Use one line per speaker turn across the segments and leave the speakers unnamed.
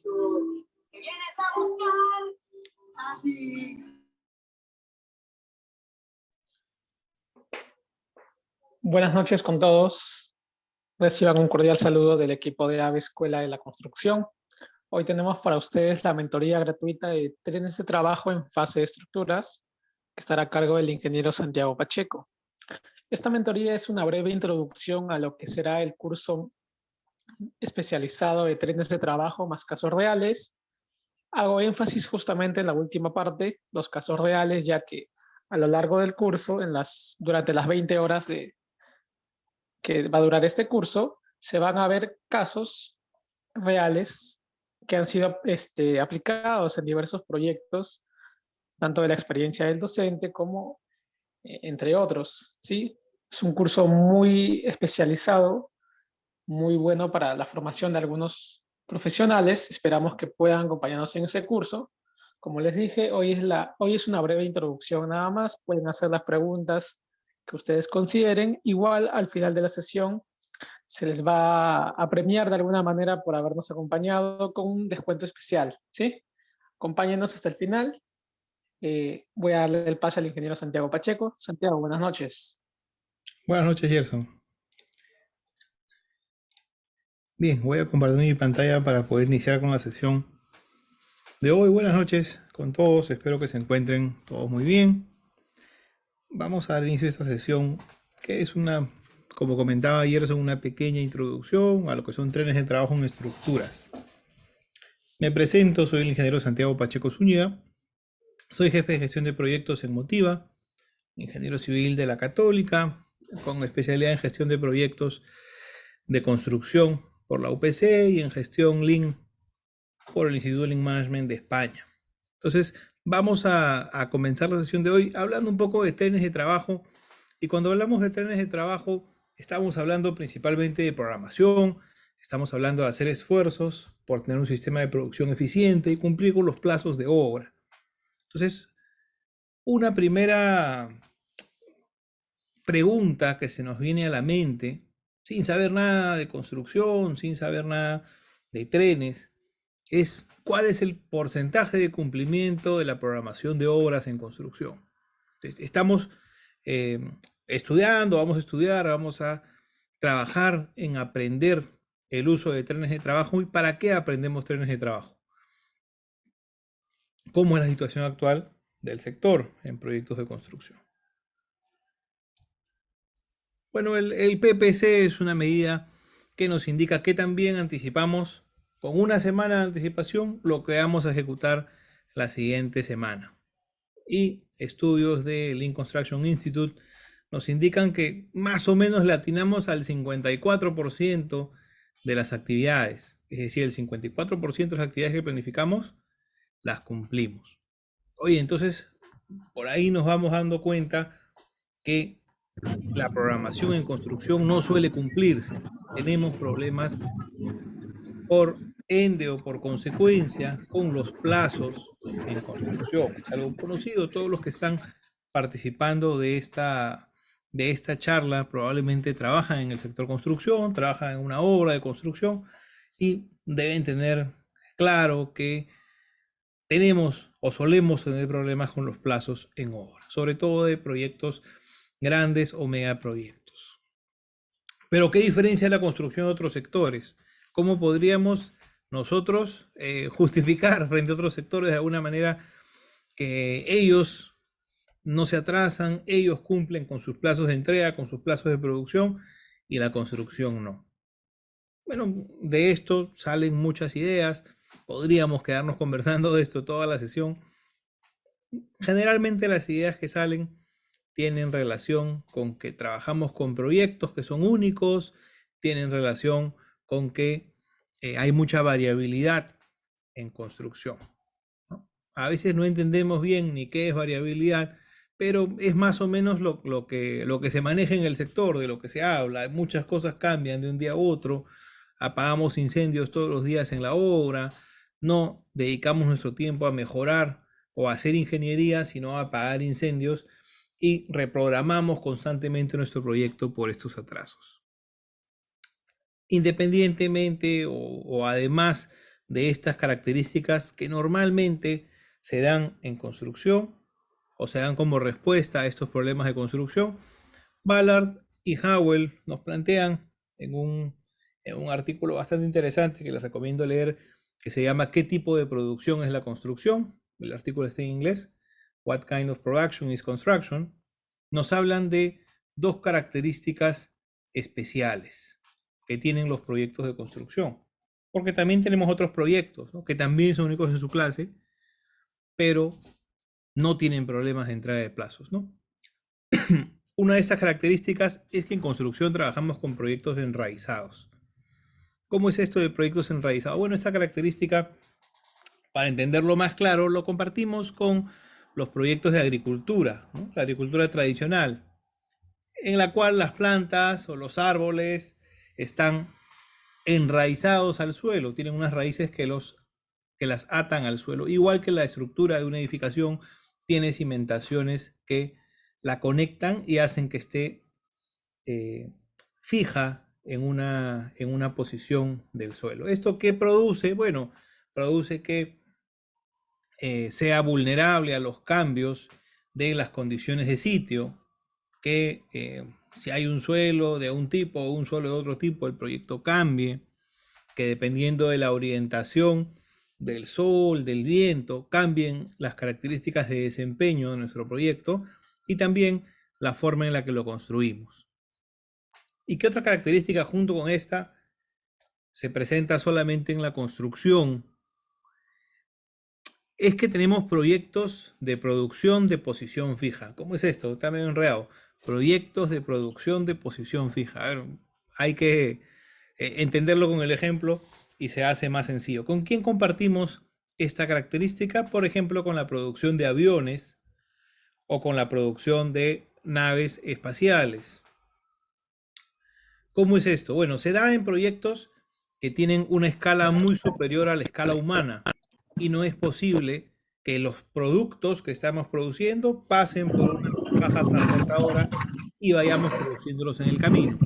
¿Qué vienes a buscar? Así.
Buenas noches con todos. Reciban un cordial saludo del equipo de AVE Escuela de la Construcción. Hoy tenemos para ustedes la mentoría gratuita de trenes de trabajo en fase de estructuras, que estará a cargo del ingeniero Santiago Pacheco. Esta mentoría es una breve introducción a lo que será el curso especializado de trenes de trabajo más casos reales. Hago énfasis justamente en la última parte, los casos reales, ya que a lo largo del curso, durante las 20 horas que va a durar este curso, se van a ver casos reales que han sido aplicados en diversos proyectos, tanto de la experiencia del docente como entre otros, ¿sí? Es un curso muy especializado, muy bueno para la formación de algunos profesionales. Esperamos que puedan acompañarnos en ese curso. Como les dije, hoy es una breve introducción nada más. Pueden hacer las preguntas que ustedes consideren. Igual al final de la sesión se les va a premiar de alguna manera por habernos acompañado con un descuento especial, ¿sí? Acompáñenos hasta el final. Voy a darle el pase al ingeniero Santiago Pacheco. Santiago, buenas noches.
Buenas noches, Gerson. Bien, voy a compartir mi pantalla para poder iniciar con la sesión de hoy. Buenas noches con todos, espero que se encuentren todos muy bien. Vamos a dar inicio a esta sesión, que es como comentaba Gerson, una pequeña introducción a lo que son trenes de trabajo en estructuras. Me presento, soy el ingeniero Santiago Pacheco Zúñiga, soy jefe de gestión de proyectos en Motiva, ingeniero civil de la Católica, con especialidad en gestión de proyectos de construcción por la UPC y en gestión Lean por el Instituto Lean Management de España. Entonces, vamos a comenzar la sesión de hoy hablando un poco de trenes de trabajo. Y cuando hablamos de trenes de trabajo, estamos hablando principalmente de programación, estamos hablando de hacer esfuerzos por tener un sistema de producción eficiente y cumplir con los plazos de obra. Entonces, una primera pregunta que se nos viene a la mente, sin saber nada de construcción, sin saber nada de trenes, es cuál es el porcentaje de cumplimiento de la programación de obras en construcción. Entonces, estamos estudiando, vamos a estudiar, vamos a trabajar en aprender el uso de trenes de trabajo. ¿Y para qué aprendemos trenes de trabajo? ¿Cómo es la situación actual del sector en proyectos de construcción? Bueno, el PPC es una medida que nos indica que también anticipamos con una semana de anticipación lo que vamos a ejecutar la siguiente semana. Y estudios del Lean Construction Institute nos indican que más o menos le atinamos al 54% de las actividades. Es decir, el 54% de las actividades que planificamos las cumplimos. Oye, entonces, por ahí nos vamos dando cuenta que la programación en construcción no suele cumplirse. Tenemos problemas por ende o por consecuencia con los plazos en construcción. Es algo conocido, todos los que están participando de esta charla probablemente trabajan en el sector construcción, trabajan en una obra de construcción y deben tener claro que tenemos o solemos tener problemas con los plazos en obra, sobre todo de proyectos grandes o megaproyectos. Pero ¿qué diferencia la construcción de otros sectores? ¿Cómo podríamos nosotros justificar frente a otros sectores de alguna manera que ellos no se atrasan, ellos cumplen con sus plazos de entrega, con sus plazos de producción y la construcción no? Bueno, de esto salen muchas ideas, podríamos quedarnos conversando de esto toda la sesión. Generalmente las ideas que salen tienen relación con que trabajamos con proyectos que son únicos, tienen relación con que hay mucha variabilidad en construcción, ¿no? A veces no entendemos bien ni qué es variabilidad, pero es más o menos lo que se maneja en el sector, de lo que se habla. Muchas cosas cambian de un día a otro, apagamos incendios todos los días en la obra, no dedicamos nuestro tiempo a mejorar o a hacer ingeniería, sino a apagar incendios y reprogramamos constantemente nuestro proyecto por estos atrasos. Independientemente o además de estas características que normalmente se dan en construcción o se dan como respuesta a estos problemas de construcción. Ballard y Howell nos plantean en un artículo bastante interesante que les recomiendo leer, que se llama ¿Qué tipo de producción es la construcción? El artículo está en inglés. What kind of production is construction? Nos hablan de dos características especiales que tienen los proyectos de construcción. Porque también tenemos otros proyectos, ¿no?, que también son únicos en su clase, pero no tienen problemas de entrada de plazos, ¿no? Una de estas características es que en construcción trabajamos con proyectos enraizados. ¿Cómo es esto de proyectos enraizados? Bueno, esta característica, para entenderlo más claro, lo compartimos con los proyectos de agricultura, ¿no? La agricultura tradicional, en la cual las plantas o los árboles están enraizados al suelo, tienen unas raíces que las atan al suelo, igual que la estructura de una edificación tiene cimentaciones que la conectan y hacen que esté fija en una posición del suelo. ¿Esto qué produce? Bueno, produce que sea vulnerable a los cambios de las condiciones de sitio, que si hay un suelo de un tipo o un suelo de otro tipo, el proyecto cambie, que dependiendo de la orientación del sol, del viento, cambien las características de desempeño de nuestro proyecto y también la forma en la que lo construimos. ¿Y qué otra característica junto con esta se presenta solamente en la construcción? Es que tenemos proyectos de producción de posición fija. ¿Cómo es esto? Está medio enredado. Proyectos de producción de posición fija. A ver, hay que entenderlo con el ejemplo y se hace más sencillo. ¿Con quién compartimos esta característica? Por ejemplo, con la producción de aviones o con la producción de naves espaciales. ¿Cómo es esto? Bueno, se da en proyectos que tienen una escala muy superior a la escala humana y no es posible que los productos que estamos produciendo pasen por una caja transportadora y vayamos produciéndolos en el camino,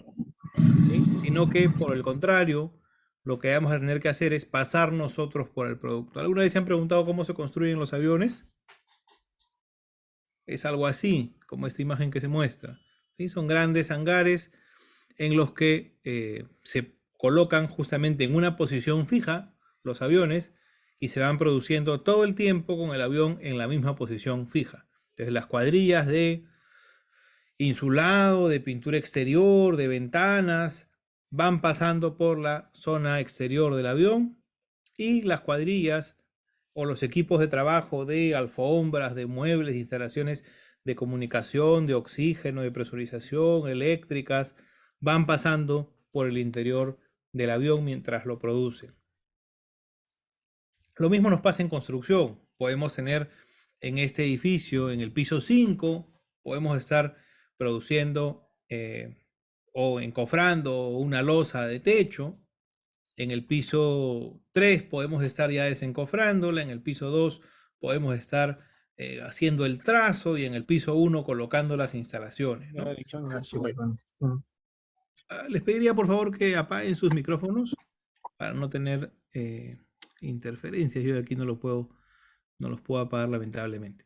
¿sí? Sino que por el contrario, lo que vamos a tener que hacer es pasar nosotros por el producto. ¿Alguna vez se han preguntado cómo se construyen los aviones? Es algo así, como esta imagen que se muestra, ¿sí? Son grandes hangares en los que se colocan justamente en una posición fija los aviones y se van produciendo todo el tiempo con el avión en la misma posición fija. Entonces las cuadrillas de insulado, de pintura exterior, de ventanas, van pasando por la zona exterior del avión y las cuadrillas o los equipos de trabajo de alfombras, de muebles, de instalaciones de comunicación, de oxígeno, de presurización, eléctricas, van pasando por el interior del avión mientras lo producen. Lo mismo nos pasa en construcción. Podemos tener en este edificio, en el piso 5, podemos estar produciendo o encofrando una losa de techo. En el piso 3 podemos estar ya desencofrándola. En el piso 2 podemos estar haciendo el trazo y en el piso 1 colocando las instalaciones, ¿no? Les pediría por favor que apaguen sus micrófonos para no tener interferencias. Yo de aquí no los puedo apagar lamentablemente.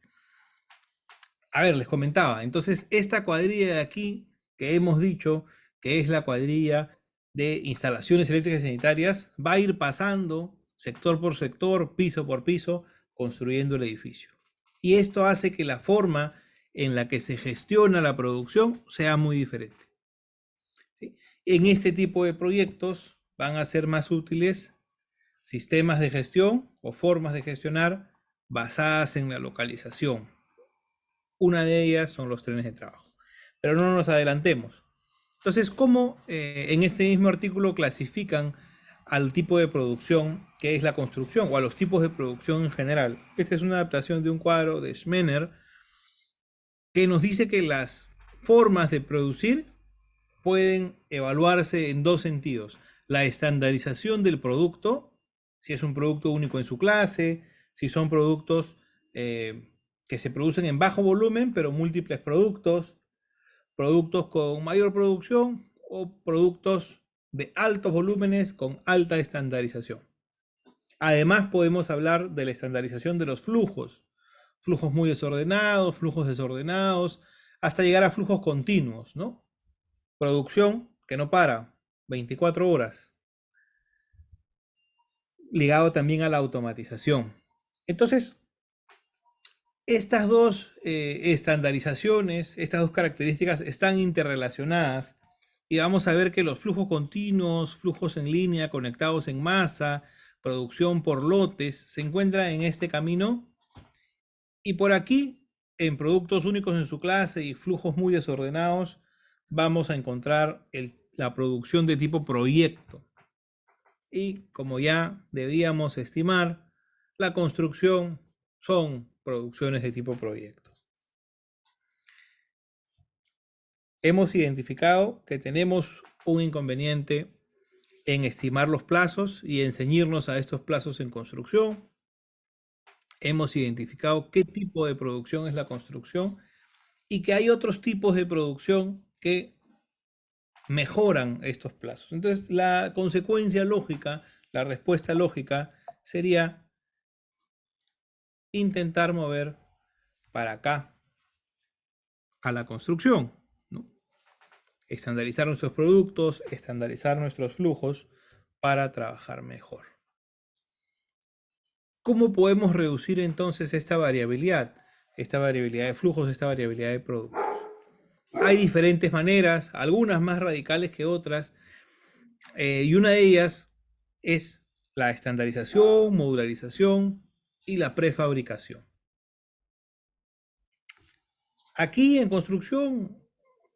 A ver, les comentaba. Entonces, esta cuadrilla de aquí que hemos dicho que es la cuadrilla de instalaciones eléctricas y sanitarias va a ir pasando sector por sector, piso por piso, construyendo el edificio. Y esto hace que la forma en la que se gestiona la producción sea muy diferente. ¿Sí? En este tipo de proyectos van a ser más útiles sistemas de gestión o formas de gestionar basadas en la localización. Una de ellas son los trenes de trabajo. Pero no nos adelantemos. Entonces, ¿cómo en este mismo artículo clasifican al tipo de producción que es la construcción o a los tipos de producción en general? Esta es una adaptación de un cuadro de Schmener que nos dice que las formas de producir pueden evaluarse en dos sentidos. La estandarización del producto, si es un producto único en su clase, si son productos que se producen en bajo volumen, pero múltiples productos, productos con mayor producción o productos de altos volúmenes con alta estandarización. Además, podemos hablar de la estandarización de los flujos. Flujos muy desordenados, flujos desordenados, hasta llegar a flujos continuos, ¿no? Producción que no para, 24 horas. Ligado también a la automatización. Entonces, estas dos estandarizaciones, estas dos características están interrelacionadas y vamos a ver que los flujos continuos, flujos en línea, conectados en masa, producción por lotes, se encuentran en este camino. Y por aquí, en productos únicos en su clase y flujos muy desordenados, vamos a encontrar la producción de tipo proyecto. Y como ya debíamos estimar, la construcción son producciones de tipo proyecto. Hemos identificado que tenemos un inconveniente en estimar los plazos y en ceñirnos a estos plazos en construcción. Hemos identificado qué tipo de producción es la construcción y que hay otros tipos de producción que mejoran estos plazos. Entonces, la consecuencia lógica, la respuesta lógica sería intentar mover para acá a la construcción, ¿no? Estandarizar nuestros productos, estandarizar nuestros flujos para trabajar mejor. ¿Cómo podemos reducir entonces esta variabilidad? Esta variabilidad de flujos, esta variabilidad de productos. Hay diferentes maneras, algunas más radicales que otras, y una de ellas es la estandarización, modularización y la prefabricación. Aquí en construcción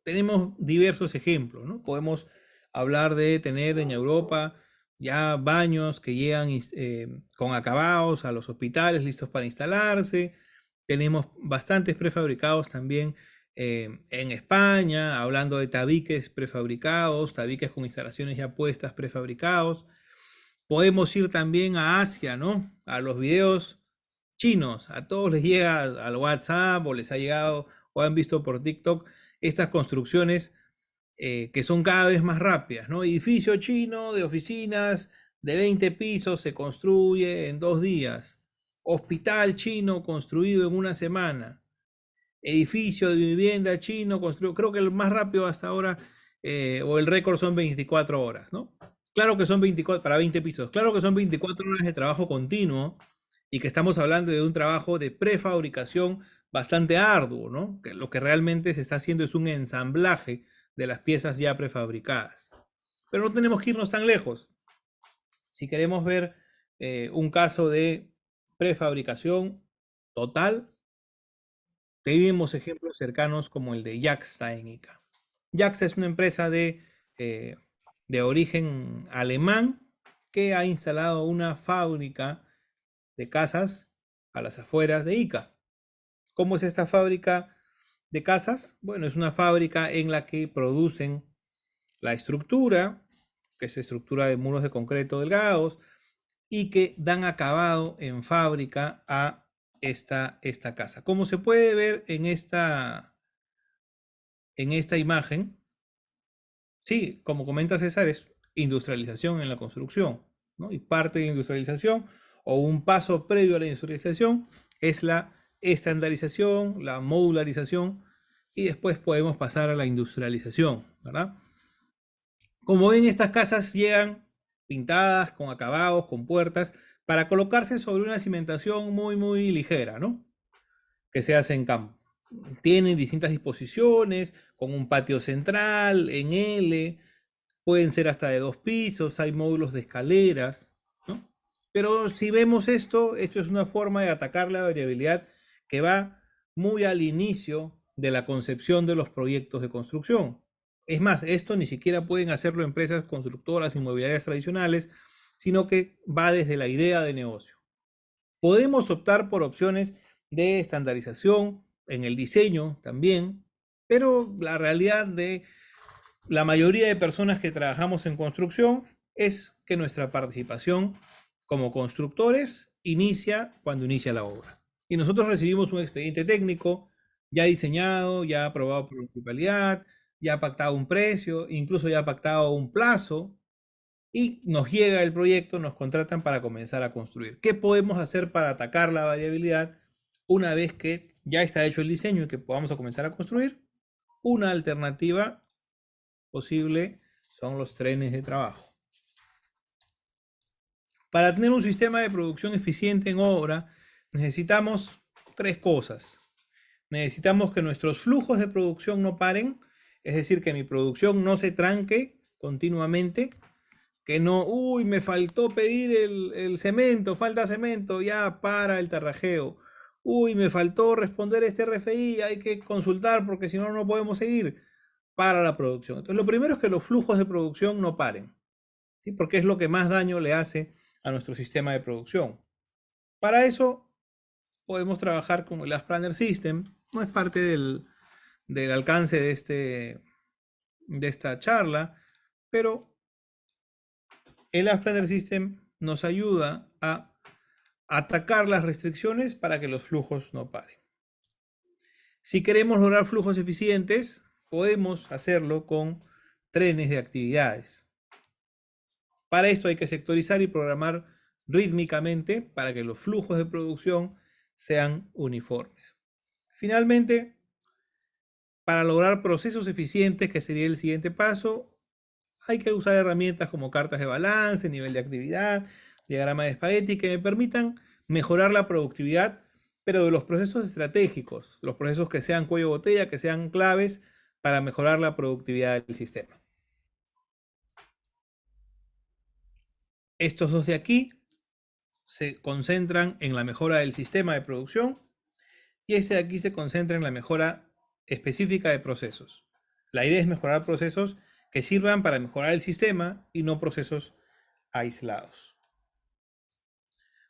tenemos diversos ejemplos, ¿no? Podemos hablar de tener en Europa ya baños que llegan con acabados a los hospitales listos para instalarse. Tenemos bastantes prefabricados también en España, hablando de tabiques prefabricados, tabiques con instalaciones ya puestas prefabricados. Podemos ir también a Asia, ¿no? A los videos chinos, a todos les llega al WhatsApp o les ha llegado o han visto por TikTok estas construcciones que son cada vez más rápidas, ¿no? Edificio chino de oficinas de 20 pisos se construye en 2 días. Hospital chino construido en 1 semana. Edificio de vivienda chino construido, creo que el más rápido hasta ahora, o el récord son 24 horas, ¿no? Claro que son 24, para 20 pisos, claro que son 24 horas de trabajo continuo y que estamos hablando de un trabajo de prefabricación bastante arduo, ¿no? Que lo que realmente se está haciendo es un ensamblaje de las piezas ya prefabricadas. Pero no tenemos que irnos tan lejos. Si queremos ver un caso de prefabricación total, tenemos ejemplos cercanos como el de Jaxta en Ica. Jaxta es una empresa de origen alemán que ha instalado una fábrica de casas a las afueras de Ica. ¿Cómo es esta fábrica de casas? Bueno, es una fábrica en la que producen la estructura, que es estructura de muros de concreto delgados, y que dan acabado en fábrica a esta casa. Como se puede ver en esta imagen, sí, como comenta César, es industrialización en la construcción, ¿no? Y parte de industrialización o un paso previo a la industrialización es la estandarización, la modularización y después podemos pasar a la industrialización, ¿verdad? Como ven, estas casas llegan pintadas, con acabados, con puertas, para colocarse sobre una cimentación muy, muy ligera, ¿no? Que se hace en campo. Tienen distintas disposiciones, con un patio central, en L, pueden ser hasta de 2 pisos, hay módulos de escaleras, ¿no? Pero si vemos esto es una forma de atacar la variabilidad que va muy al inicio de la concepción de los proyectos de construcción. Es más, esto ni siquiera pueden hacerlo empresas constructoras inmobiliarias tradicionales, sino que va desde la idea de negocio. Podemos optar por opciones de estandarización en el diseño también, pero la realidad de la mayoría de personas que trabajamos en construcción es que nuestra participación como constructores inicia cuando inicia la obra. Y nosotros recibimos un expediente técnico ya diseñado, ya aprobado por la municipalidad, ya pactado un precio, incluso ya pactado un plazo, y nos llega el proyecto, nos contratan para comenzar a construir. ¿Qué podemos hacer para atacar la variabilidad una vez que ya está hecho el diseño y que podamos comenzar a construir? Una alternativa posible son los trenes de trabajo. Para tener un sistema de producción eficiente en obra, necesitamos tres cosas. Necesitamos que nuestros flujos de producción no paren, es decir, que mi producción no se tranque continuamente, que no, uy, me faltó pedir el cemento, falta cemento, ya para el tarrajeo. Uy, me faltó responder este RFI, hay que consultar porque si no, no podemos seguir. Para la producción. Entonces, lo primero es que los flujos de producción no paren, ¿sí? Porque es lo que más daño le hace a nuestro sistema de producción. Para eso, podemos trabajar con el Ask Planner System. No es parte del alcance de esta charla, pero el Ask Planner System nos ayuda a atacar las restricciones para que los flujos no paren. Si queremos lograr flujos eficientes, podemos hacerlo con trenes de actividades. Para esto hay que sectorizar y programar rítmicamente para que los flujos de producción sean uniformes. Finalmente, para lograr procesos eficientes, que sería el siguiente paso, hay que usar herramientas como cartas de balance, nivel de actividad, diagrama de espagueti, que me permitan mejorar la productividad, pero de los procesos estratégicos, los procesos que sean cuello de botella, que sean claves para mejorar la productividad del sistema. Estos dos de aquí se concentran en la mejora del sistema de producción y este de aquí se concentra en la mejora específica de procesos. La idea es mejorar procesos que sirvan para mejorar el sistema y no procesos aislados.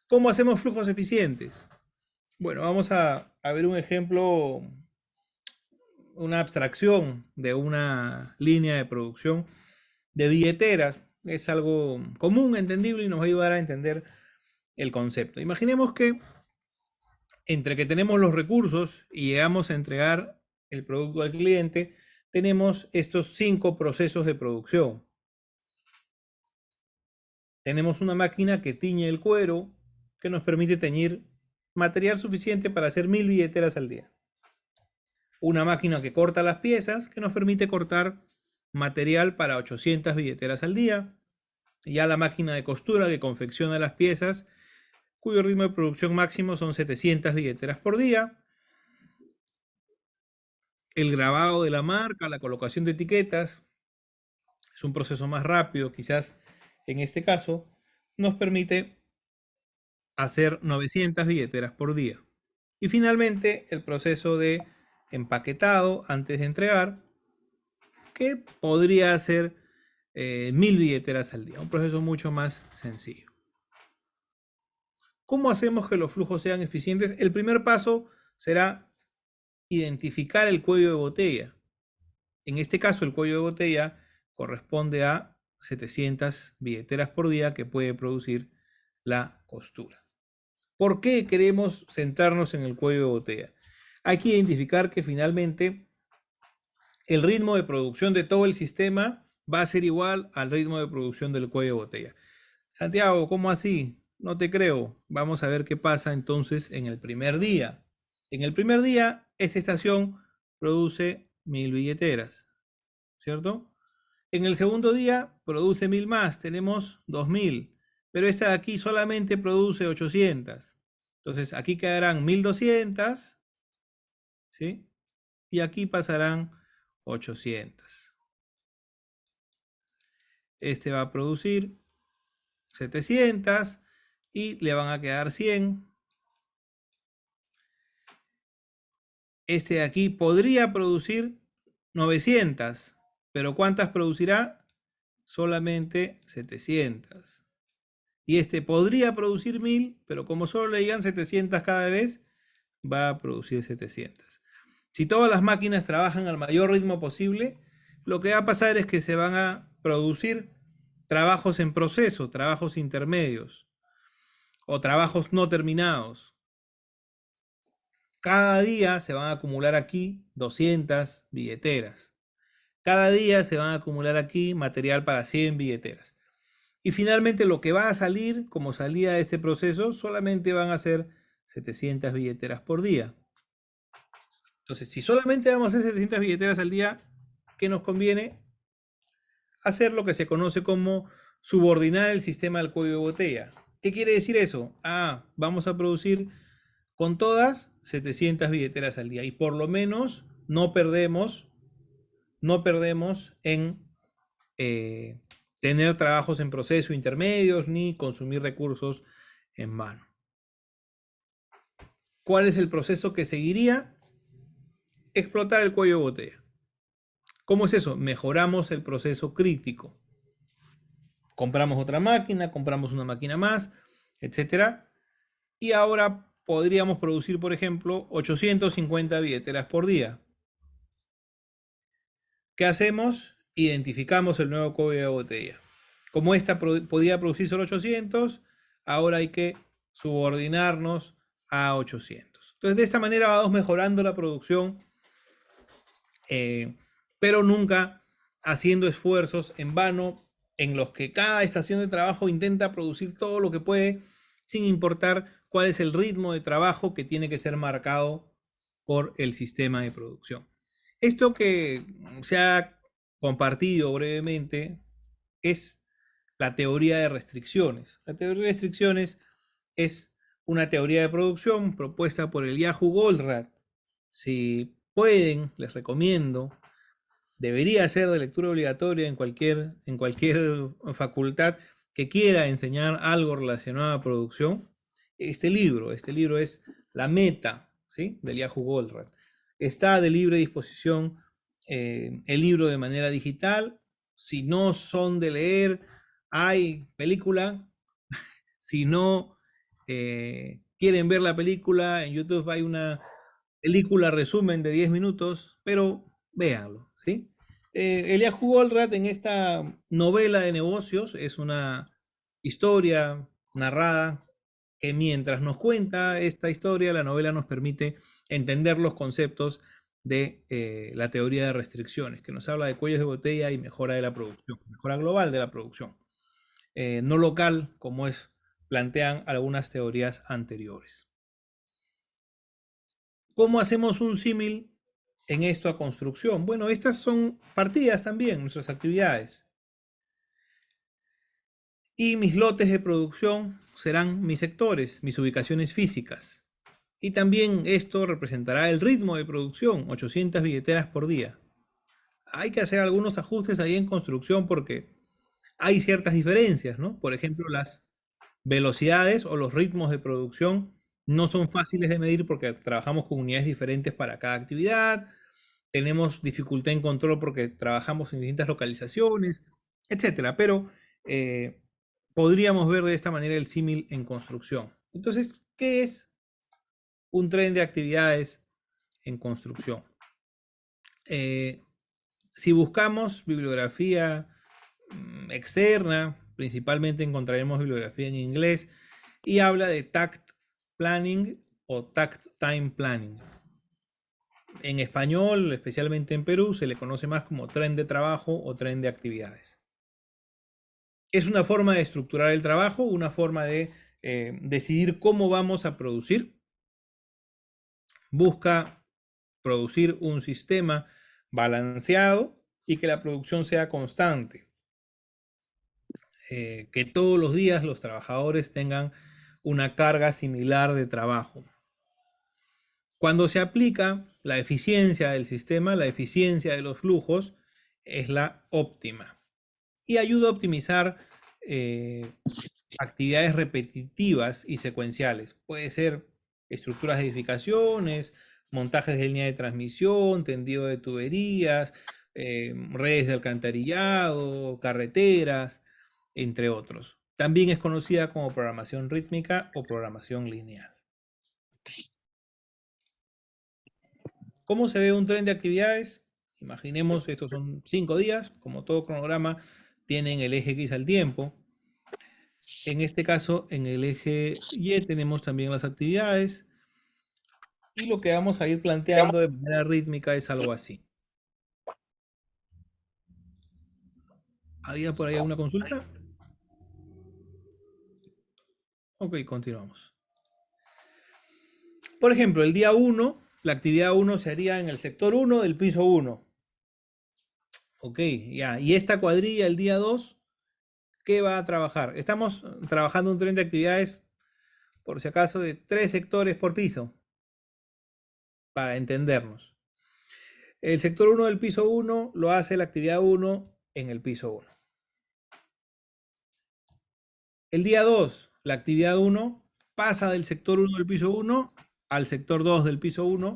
¿Cómo hacemos flujos eficientes? Bueno, vamos a ver un ejemplo, una abstracción de una línea de producción de billeteras. Es algo común, entendible y nos va a ayudar a entender el concepto. Imaginemos que entre que tenemos los recursos y llegamos a entregar el producto al cliente, tenemos estos 5 procesos de producción. Tenemos una máquina que tiñe el cuero, que nos permite teñir material suficiente para hacer 1000 billeteras al día. Una máquina que corta las piezas, que nos permite cortar material para 800 billeteras al día. Y ya la máquina de costura que confecciona las piezas, cuyo ritmo de producción máximo son 700 billeteras por día. El grabado de la marca, la colocación de etiquetas, es un proceso más rápido, quizás en este caso, nos permite hacer 900 billeteras por día. Y finalmente, el proceso de empaquetado antes de entregar, que podría hacer 1000 billeteras al día, un proceso mucho más sencillo. ¿Cómo hacemos que los flujos sean eficientes? El primer paso será identificar el cuello de botella. En este caso, el cuello de botella corresponde a 700 billeteras por día que puede producir la costura. ¿Por qué queremos centrarnos en el cuello de botella? Hay que identificar que finalmente el ritmo de producción de todo el sistema va a ser igual al ritmo de producción del cuello de botella. Santiago, ¿cómo así? No te creo. Vamos a ver qué pasa entonces en el primer día. En el primer día, esta estación produce 1000 billeteras, ¿cierto? En el segundo día produce 1000 más, tenemos 2000, pero esta de aquí solamente produce 800. Entonces aquí quedarán 1200, ¿sí? Y aquí pasarán 800. Este va a producir 700 y le van a quedar 100. Este de aquí podría producir 900, pero ¿cuántas producirá? Solamente 700. Y este podría producir 1000, pero como solo le llegan 700 cada vez, va a producir 700. Si todas las máquinas trabajan al mayor ritmo posible, lo que va a pasar es que se van a producir trabajos en proceso, trabajos intermedios o trabajos no terminados. Cada día se van a acumular aquí 200 billeteras. Cada día se van a acumular aquí material para 100 billeteras. Y finalmente lo que va a salir como salida de este proceso solamente van a ser 700 billeteras por día. Entonces, si solamente vamos a hacer 700 billeteras al día, ¿qué nos conviene? Hacer lo que se conoce como subordinar el sistema al cuello de botella. ¿Qué quiere decir eso? Vamos a producir con todas 700 billeteras al día y por lo menos no perdemos en tener trabajos en proceso intermedios ni consumir recursos en vano. ¿Cuál es el proceso que seguiría? Explotar el cuello de botella. ¿Cómo es eso? Mejoramos el proceso crítico. Compramos otra máquina, compramos una máquina más, etcétera. Y ahora podríamos producir, por ejemplo, 850 billeteras por día. ¿Qué hacemos? Identificamos el nuevo cuello de botella. Como esta podía producir solo 800, ahora hay que subordinarnos a 800. Entonces, de esta manera vamos mejorando la producción, pero nunca haciendo esfuerzos en vano en los que cada estación de trabajo intenta producir todo lo que puede, sin importar cuál es el ritmo de trabajo que tiene que ser marcado por el sistema de producción. Esto que se ha compartido brevemente es la teoría de restricciones. La teoría de restricciones es una teoría de producción propuesta por Eliyahu Goldratt. Si pueden, les recomiendo, debería ser de lectura obligatoria en cualquier facultad que quiera enseñar algo relacionado a producción. Este libro es La Meta, ¿sí?, de Eliyahu Goldratt. Está de libre disposición el libro de manera digital. Si no son de leer, hay película. Si no quieren ver la película, en YouTube hay una película resumen de 10 minutos, pero véanlo, ¿sí? Eliyahu Goldratt en esta novela de negocios es una historia narrada que mientras nos cuenta esta historia, la novela nos permite entender los conceptos de la teoría de restricciones, que nos habla de cuellos de botella y mejora de la producción, mejora global de la producción, no local, como plantean algunas teorías anteriores. ¿Cómo hacemos un símil en esto a construcción? Bueno, estas son partidas también, nuestras actividades. Y mis lotes de producción serán mis sectores, mis ubicaciones físicas. Y también esto representará el ritmo de producción, 800 billeteras por día. Hay que hacer algunos ajustes ahí en construcción porque hay ciertas diferencias, ¿no? Por ejemplo, las velocidades o los ritmos de producción no son fáciles de medir porque trabajamos con unidades diferentes para cada actividad, tenemos dificultad en control porque trabajamos en distintas localizaciones, etcétera. Pero podríamos ver de esta manera el símil en construcción. Entonces, ¿qué es un tren de actividades en construcción? Si buscamos bibliografía externa, principalmente encontraremos bibliografía en inglés y habla de tact planning o tact time planning. En español, especialmente en Perú, se le conoce más como tren de trabajo o tren de actividades. Es una forma de estructurar el trabajo, una forma de decidir cómo vamos a producir. Busca producir un sistema balanceado y que la producción sea constante. Que todos los días los trabajadores tengan una carga similar de trabajo. Cuando se aplica la eficiencia del sistema, la eficiencia de los flujos es la óptima y ayuda a optimizar actividades repetitivas y secuenciales. Puede ser estructuras de edificaciones, montajes de línea de transmisión, tendido de tuberías, redes de alcantarillado, carreteras, entre otros. También es conocida como programación rítmica o programación lineal. ¿Cómo se ve un tren de actividades? Imaginemos, estos son 5 días, como todo cronograma, tienen el eje X al tiempo. En este caso, en el eje Y tenemos también las actividades. Y lo que vamos a ir planteando de manera rítmica es algo así. ¿Había por ahí alguna consulta? Ok, continuamos. Por ejemplo, el día 1, la actividad 1 se haría en el sector 1 del piso 1. Ok, ya. Y esta cuadrilla, el día 2, ¿qué va a trabajar? Estamos trabajando un tren de actividades, por si acaso, de 3 sectores por piso, para entendernos. El sector 1 del piso 1 lo hace la actividad 1 en el piso 1. El día 2, la actividad 1 pasa del sector 1 del piso 1 al sector 2 del piso 1,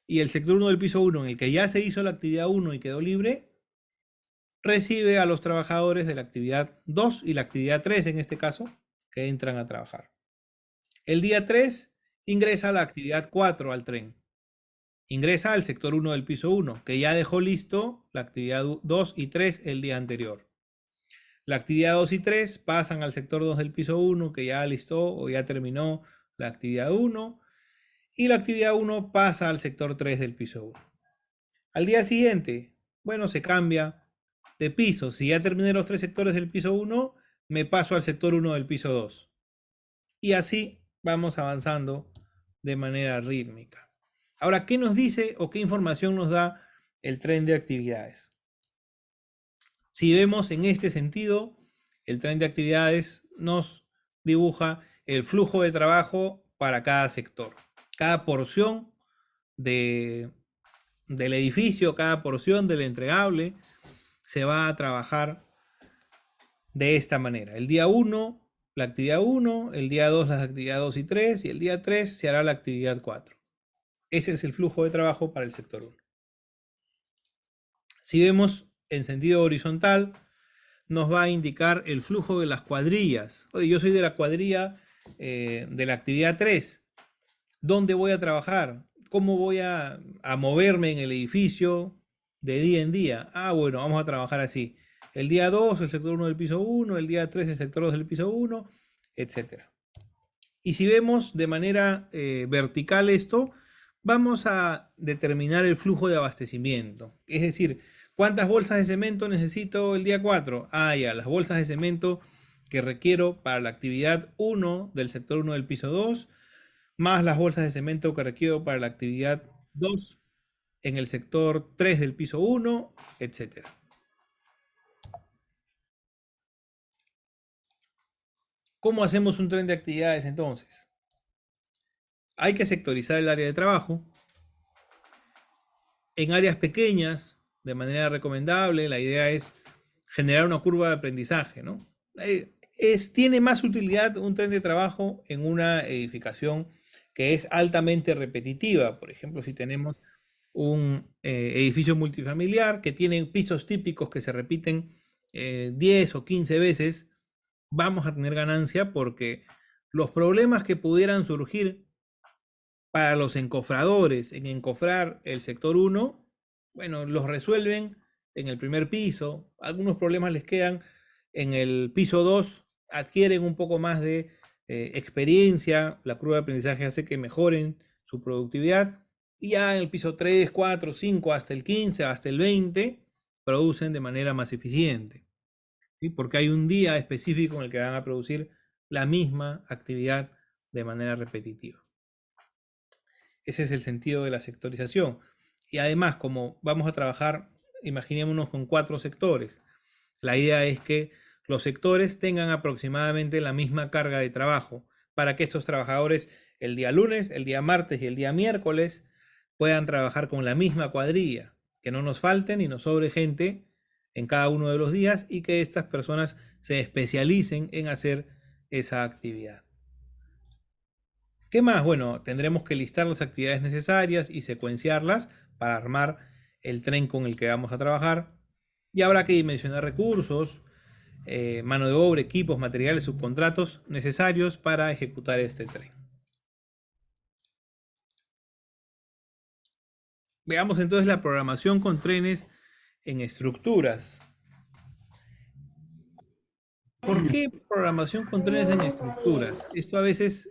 y el sector 1 del piso 1, en el que ya se hizo la actividad 1 y quedó libre, recibe a los trabajadores de la actividad 2 y la actividad 3 en este caso, que entran a trabajar. El día 3 ingresa la actividad 4 al tren. Ingresa al sector 1 del piso 1, que ya dejó listo la actividad 2 y 3 el día anterior. La actividad 2 y 3 pasan al sector 2 del piso 1, que ya listó o ya terminó la actividad 1, y la actividad 1 pasa al sector 3 del piso 1. Al día siguiente, bueno, se cambia de piso. Si ya terminé los 3 sectores del piso 1, me paso al sector 1 del piso 2. Y así vamos avanzando de manera rítmica. Ahora, ¿qué nos dice o qué información nos da el tren de actividades? Si vemos en este sentido, el tren de actividades nos dibuja el flujo de trabajo para cada sector. Cada porción del edificio, cada porción del entregable, se va a trabajar de esta manera. El día 1, la actividad 1, el día 2, las actividades 2 y 3, y el día 3 se hará la actividad 4. Ese es el flujo de trabajo para el sector 1. Si vemos en sentido horizontal, nos va a indicar el flujo de las cuadrillas. Oye, yo soy de la cuadrilla de la actividad 3. ¿Dónde voy a trabajar? ¿Cómo voy a moverme en el edificio de día en día? Ah, bueno, vamos a trabajar así. El día 2, el sector 1 del piso 1, el día 3, el sector 2 del piso 1, etc. Y si vemos de manera vertical esto, vamos a determinar el flujo de abastecimiento. Es decir, ¿cuántas bolsas de cemento necesito el día 4? Ah, ya, las bolsas de cemento que requiero para la actividad 1 del sector 1 del piso 2, más las bolsas de cemento que requiero para la actividad 2 en el sector 3 del piso 1, etc. ¿Cómo hacemos un tren de actividades entonces? Hay que sectorizar el área de trabajo en áreas pequeñas de manera recomendable. La idea es generar una curva de aprendizaje, ¿no? Tiene más utilidad un tren de trabajo en una edificación que es altamente repetitiva. Por ejemplo, si tenemos un edificio multifamiliar que tiene pisos típicos que se repiten 10 o 15 veces, vamos a tener ganancia porque los problemas que pudieran surgir para los encofradores en encofrar el sector 1, bueno, los resuelven en el primer piso. Algunos problemas les quedan en el piso 2, adquieren un poco más de experiencia, la curva de aprendizaje hace que mejoren su productividad, y ya en el piso 3, 4, 5, hasta el 15, hasta el 20, producen de manera más eficiente, ¿sí? Porque hay un día específico en el que van a producir la misma actividad de manera repetitiva. Ese es el sentido de la sectorización. Y además, como vamos a trabajar, imaginémonos con 4 sectores, la idea es que los sectores tengan aproximadamente la misma carga de trabajo para que estos trabajadores el día lunes, el día martes y el día miércoles puedan trabajar con la misma cuadrilla, que no nos falte ni nos sobre gente en cada uno de los días y que estas personas se especialicen en hacer esa actividad. ¿Qué más? Bueno, tendremos que listar las actividades necesarias y secuenciarlas para armar el tren con el que vamos a trabajar. Y habrá que dimensionar recursos, mano de obra, equipos, materiales, subcontratos necesarios para ejecutar este tren. Veamos entonces la programación con trenes en estructuras. ¿Por qué programación con trenes en estructuras? Esto a veces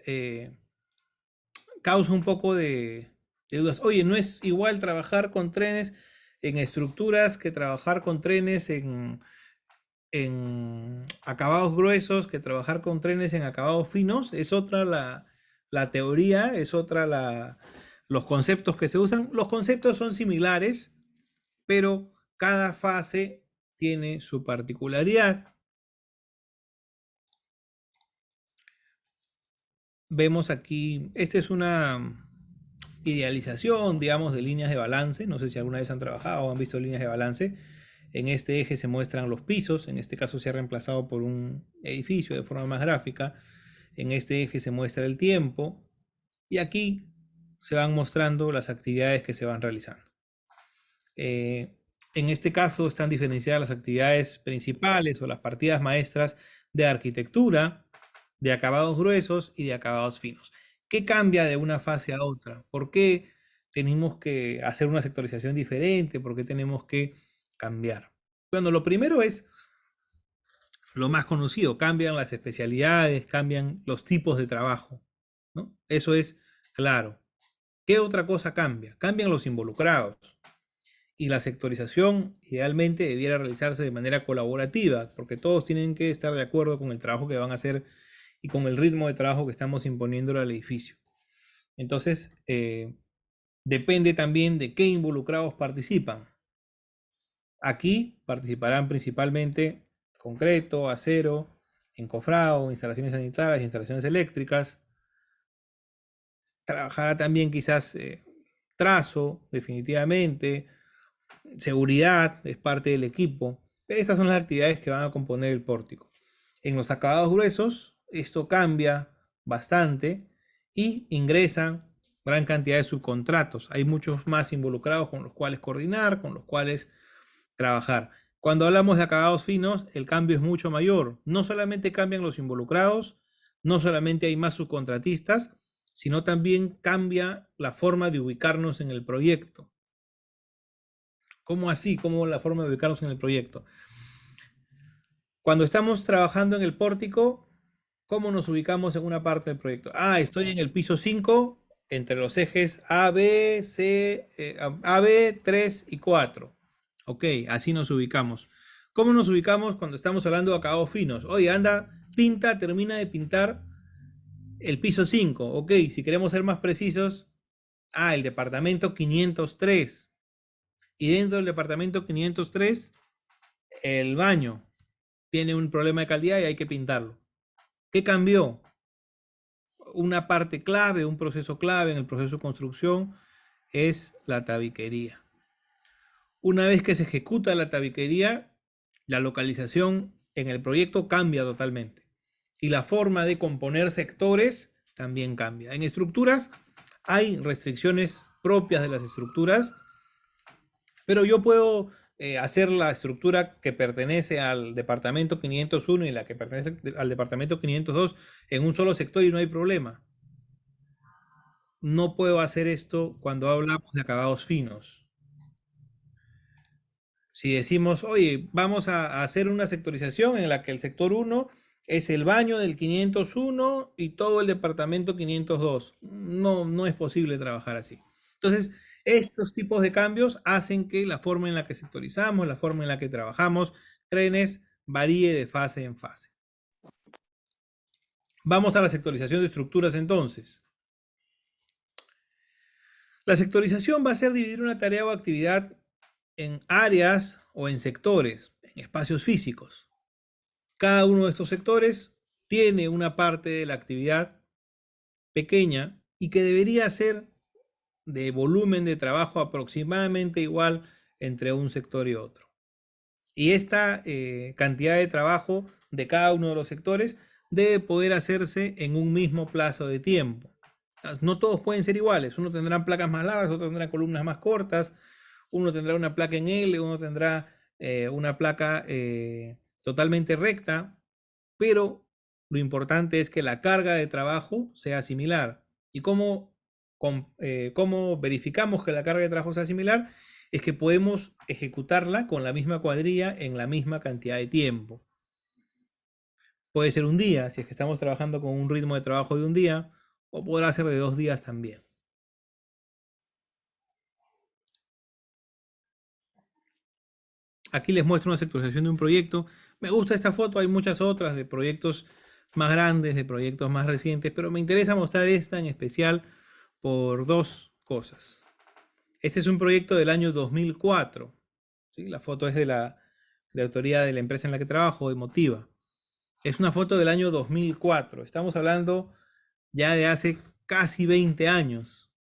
causa un poco de dudas. Oye, ¿no es igual trabajar con trenes en estructuras que trabajar con trenes en en acabados gruesos que trabajar con trenes en acabados finos. Es otra la teoría, es otra los conceptos que se usan. Los conceptos son similares, pero cada fase tiene su particularidad. Vemos aquí, esta es una idealización, digamos, de líneas de balance. No sé si alguna vez han trabajado o han visto líneas de balance. En este eje se muestran los pisos, en este caso se ha reemplazado por un edificio de forma más gráfica. En este eje se muestra el tiempo y aquí se van mostrando las actividades que se van realizando. En este caso están diferenciadas las actividades principales o las partidas maestras de arquitectura, de acabados gruesos y de acabados finos. ¿Qué cambia de una fase a otra? ¿Por qué tenemos que hacer una sectorización diferente? ¿Por qué tenemos que cambiar? Bueno, lo primero es lo más conocido, cambian las especialidades, cambian los tipos de trabajo, ¿no? Eso es claro. ¿Qué otra cosa cambia? Cambian los involucrados. Y la sectorización idealmente debiera realizarse de manera colaborativa, porque todos tienen que estar de acuerdo con el trabajo que van a hacer y con el ritmo de trabajo que estamos imponiendo al edificio. Entonces, depende también de qué involucrados participan. Aquí participarán principalmente concreto, acero, encofrado, instalaciones sanitarias, instalaciones eléctricas. Trabajará también quizás trazo, definitivamente. Seguridad es parte del equipo. Estas son las actividades que van a componer el pórtico. En los acabados gruesos, esto cambia bastante y ingresan gran cantidad de subcontratos. Hay muchos más involucrados con los cuales coordinar, con los cuales trabajar. Cuando hablamos de acabados finos, el cambio es mucho mayor. No solamente cambian los involucrados, no solamente hay más subcontratistas, sino también cambia la forma de ubicarnos en el proyecto. ¿Cómo así? ¿Cómo la forma de ubicarnos en el proyecto? Cuando estamos trabajando en el pórtico, ¿cómo nos ubicamos en una parte del proyecto? Ah, estoy en el piso 5, entre los ejes A, B, C, A, B, 3 y 4. Ok, así nos ubicamos. ¿Cómo nos ubicamos cuando estamos hablando de acabados finos? Oye, anda, pinta, termina de pintar el piso 5. Ok, si queremos ser más precisos, el departamento 503. Y dentro del departamento 503, el baño tiene un problema de calidad y hay que pintarlo. ¿Qué cambió? Una parte clave, un proceso clave en el proceso de construcción es la tabiquería. Una vez que se ejecuta la tabiquería, la localización en el proyecto cambia totalmente. Y la forma de componer sectores también cambia. En estructuras hay restricciones propias de las estructuras, pero yo puedo hacer la estructura que pertenece al departamento 501 y la que pertenece al departamento 502 en un solo sector y no hay problema. No puedo hacer esto cuando hablamos de acabados finos. Si decimos, oye, vamos a hacer una sectorización en la que el sector 1 es el baño del 501 y todo el departamento 502. No es posible trabajar así. Entonces, estos tipos de cambios hacen que la forma en la que sectorizamos, la forma en la que trabajamos trenes varíe de fase en fase. Vamos a la sectorización de estructuras entonces. La sectorización va a ser dividir una tarea o actividad en áreas o en sectores, en espacios físicos. Cada uno de estos sectores tiene una parte de la actividad pequeña y que debería ser de volumen de trabajo aproximadamente igual entre un sector y otro. Y esta cantidad de trabajo de cada uno de los sectores debe poder hacerse en un mismo plazo de tiempo. No todos pueden ser iguales. Uno tendrá placas más largas, otro tendrá columnas más cortas, uno tendrá una placa en L, uno tendrá una placa totalmente recta, pero lo importante es que la carga de trabajo sea similar. ¿Y cómo verificamos que la carga de trabajo sea similar? Es que podemos ejecutarla con la misma cuadrilla en la misma cantidad de tiempo. Puede ser un día, si es que estamos trabajando con un ritmo de trabajo de un día, o podrá ser de 2 días también. Aquí les muestro una sectorización de un proyecto Me gusta esta foto, hay muchas otras de proyectos más grandes, de proyectos más recientes, pero me interesa mostrar esta en especial por dos cosas. Este es un proyecto del año 2004. ¿Sí? La foto es de autoría de la empresa en la que trabajo, Emotiva. Es una foto del año 2004. Estamos hablando ya de hace casi 20 años.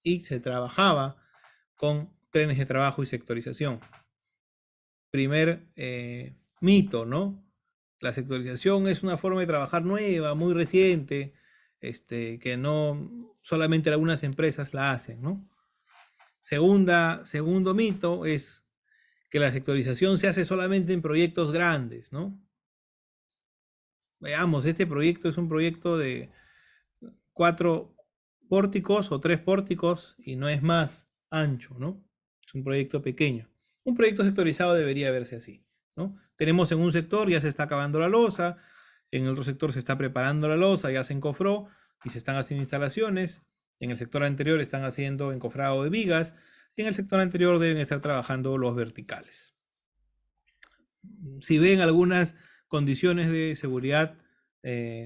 Y se trabajaba con trenes de trabajo y sectorización. Primer mito, ¿no? La sectorización es una forma de trabajar nueva, muy reciente, que no solamente algunas empresas la hacen, ¿no? Segundo mito es que la sectorización se hace solamente en proyectos grandes, ¿no? Veamos, este proyecto es un proyecto de 4 pórticos o 3 pórticos y no es más ancho, ¿no? Es un proyecto pequeño. Un proyecto sectorizado debería verse así, ¿no? Tenemos en un sector ya se está acabando la losa, en el otro sector se está preparando la losa, ya se encofró y se están haciendo instalaciones. En el sector anterior están haciendo encofrado de vigas y en el sector anterior deben estar trabajando los verticales. Si ven algunas condiciones de seguridad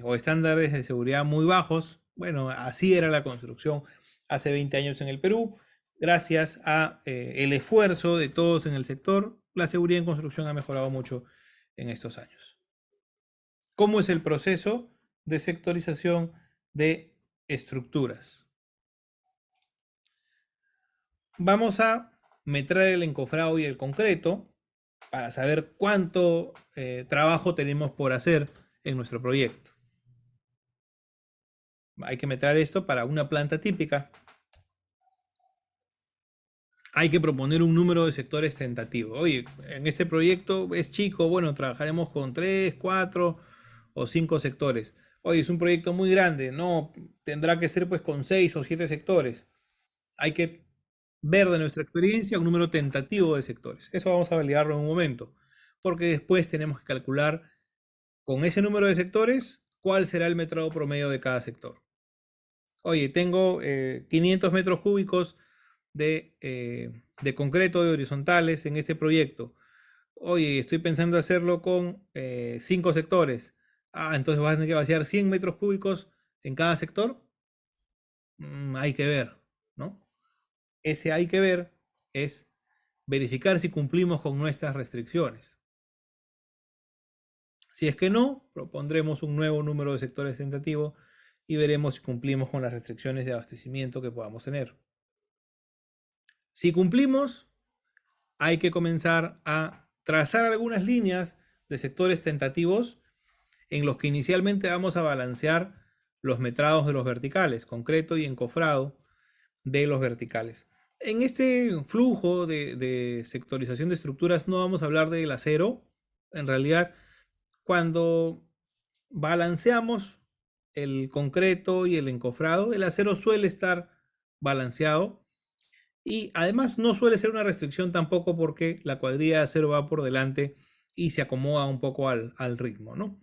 o estándares de seguridad muy bajos, bueno, así era la construcción hace 20 años en el Perú. Gracias a el esfuerzo de todos en el sector, la seguridad en construcción ha mejorado mucho en estos años. ¿Cómo es el proceso de sectorización de estructuras? Vamos a metrar el encofrado y el concreto para saber cuánto trabajo tenemos por hacer en nuestro proyecto. Hay que meter esto para una planta típica. Hay que proponer un número de sectores tentativo. Oye, en este proyecto es chico, bueno, trabajaremos con 3, 4 o 5 sectores. Oye, es un proyecto muy grande, no, tendrá que ser pues con 6 o 7 sectores. Hay que ver de nuestra experiencia un número tentativo de sectores. Eso vamos a validarlo en un momento, porque después tenemos que calcular con ese número de sectores cuál será el metrado promedio de cada sector. Oye, tengo 500 metros cúbicos de concreto de horizontales en este proyecto. Oye, estoy pensando hacerlo con 5 sectores. Ah, entonces vas a tener que vaciar 100 metros cúbicos en cada sector. Hay que ver, ¿no? Ese hay que ver es verificar si cumplimos con nuestras restricciones. Si es que no, propondremos un nuevo número de sectores tentativo y veremos si cumplimos con las restricciones de abastecimiento que podamos tener. Si cumplimos, hay que comenzar a trazar algunas líneas de sectores tentativos en los que inicialmente vamos a balancear los metrados de los verticales, concreto y encofrado de los verticales. En este flujo de sectorización de estructuras no vamos a hablar del acero. En realidad, cuando balanceamos el concreto y el encofrado, el acero suele estar balanceado y además no suele ser una restricción tampoco porque la cuadrilla de acero va por delante y se acomoda un poco al ritmo, ¿no?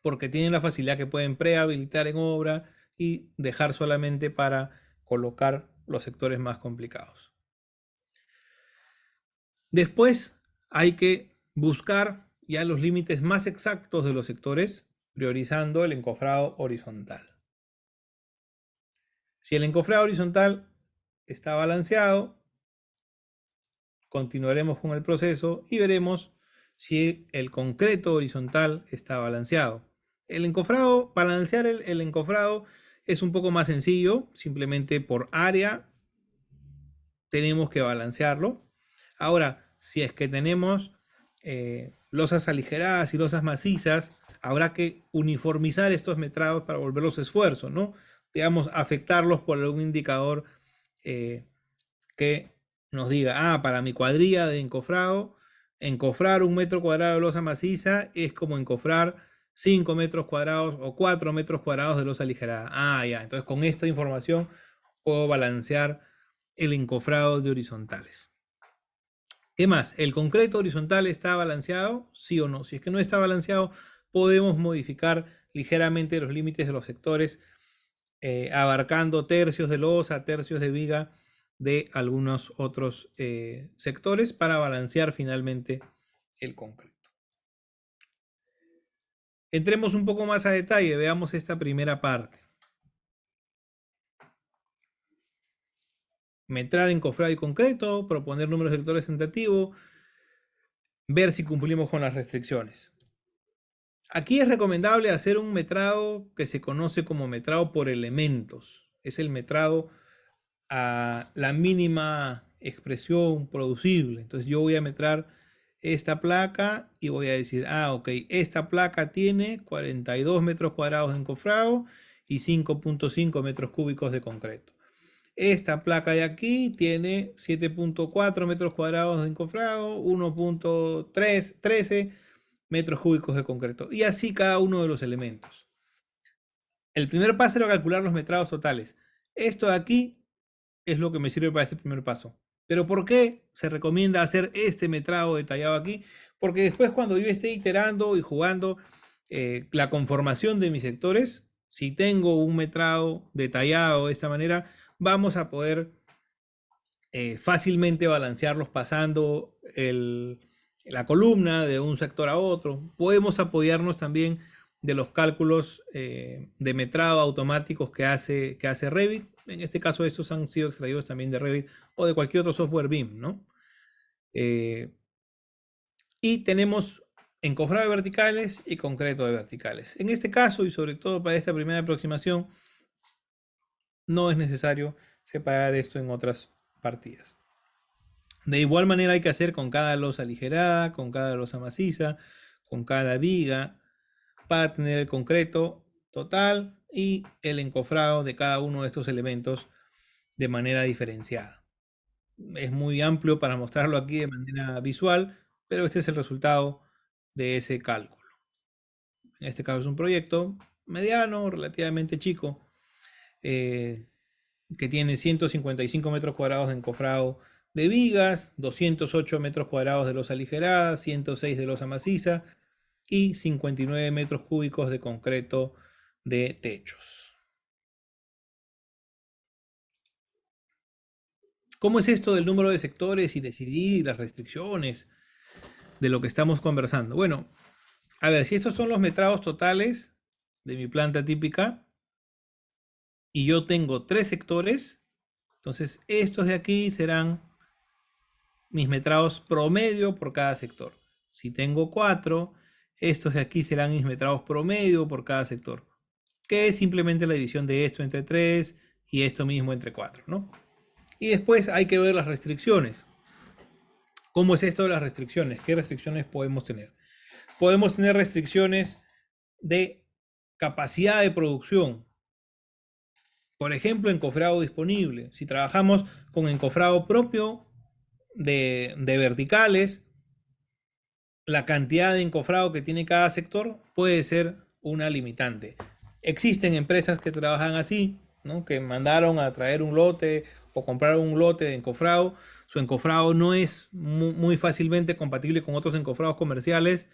Porque tienen la facilidad que pueden prehabilitar en obra y dejar solamente para colocar los sectores más complicados. Después hay que buscar ya los límites más exactos de los sectores, priorizando el encofrado horizontal. Si el encofrado horizontal está balanceado, continuaremos con el proceso y veremos si el concreto horizontal está balanceado. El encofrado, balancear el encofrado es un poco más sencillo, simplemente por área tenemos que balancearlo. Ahora, si es que tenemos losas aligeradas y losas macizas, habrá que uniformizar estos metrados para volverlos esfuerzo, ¿no? Digamos, afectarlos por algún indicador que nos diga, para mi cuadrilla de encofrado, encofrar 1 metro cuadrado de losa maciza es como encofrar 5 metros cuadrados o 4 metros cuadrados de losa aligerada. Ya, entonces con esta información puedo balancear el encofrado de horizontales. ¿Qué más? ¿El concreto horizontal está balanceado? ¿Sí o no? Si es que no está balanceado, podemos modificar ligeramente los límites de los sectores, abarcando tercios de losa, tercios de viga de algunos otros sectores para balancear finalmente el concreto. Entremos un poco más a detalle, veamos esta primera parte. Metrar encofrado y concreto, proponer números de sectores tentativos, ver si cumplimos con las restricciones. Aquí es recomendable hacer un metrado que se conoce como metrado por elementos. Es el metrado a la mínima expresión producible. Entonces yo voy a metrar esta placa y voy a decir, ok, esta placa tiene 42 metros cuadrados de encofrado y 5.5 metros cúbicos de concreto. Esta placa de aquí tiene 7.4 metros cuadrados de encofrado, 1.13 metros cúbicos de concreto. Y así cada uno de los elementos. El primer paso era calcular los metrados totales. Esto de aquí es lo que me sirve para este primer paso. Pero ¿por qué se recomienda hacer este metrado detallado aquí? Porque después cuando yo esté iterando y jugando la conformación de mis sectores, si tengo un metrado detallado de esta manera, vamos a poder fácilmente balancearlos pasando la columna de un sector a otro. Podemos apoyarnos también de los cálculos de metrado automáticos que hace Revit. En este caso estos han sido extraídos también de Revit o de cualquier otro software BIM, ¿no? Y tenemos encofrado de verticales y concreto de verticales. En este caso, y sobre todo para esta primera aproximación, no es necesario separar esto en otras partidas. De igual manera hay que hacer con cada losa aligerada, con cada losa maciza, con cada viga, para tener el concreto total y el encofrado de cada uno de estos elementos de manera diferenciada. Es muy amplio para mostrarlo aquí de manera visual, pero este es el resultado de ese cálculo. En este caso es un proyecto mediano, relativamente chico, que tiene 155 metros cuadrados de encofrado de vigas, 208 metros cuadrados de losa aligerada, 106 de losa maciza y 59 metros cúbicos de concreto de techos. ¿Cómo es esto del número de sectores y decidir las restricciones de lo que estamos conversando? Bueno, a ver, si estos son los metrados totales de mi planta típica y yo tengo 3 sectores, entonces estos de aquí serán mis metrados promedio por cada sector. Si tengo 4, estos de aquí serán mis metrados promedio por cada sector, que es simplemente la división de esto entre 3 y esto mismo entre 4, ¿no? Y después hay que ver las restricciones. ¿Cómo es esto de las restricciones? ¿Qué restricciones podemos tener? Podemos tener restricciones de capacidad de producción. Por ejemplo, encofrado disponible. Si trabajamos con encofrado propio de verticales, la cantidad de encofrado que tiene cada sector puede ser una limitante. Existen empresas que trabajan así, ¿no? Que mandaron a traer un lote o comprar un lote de encofrado. Su encofrado no es muy fácilmente compatible con otros encofrados comerciales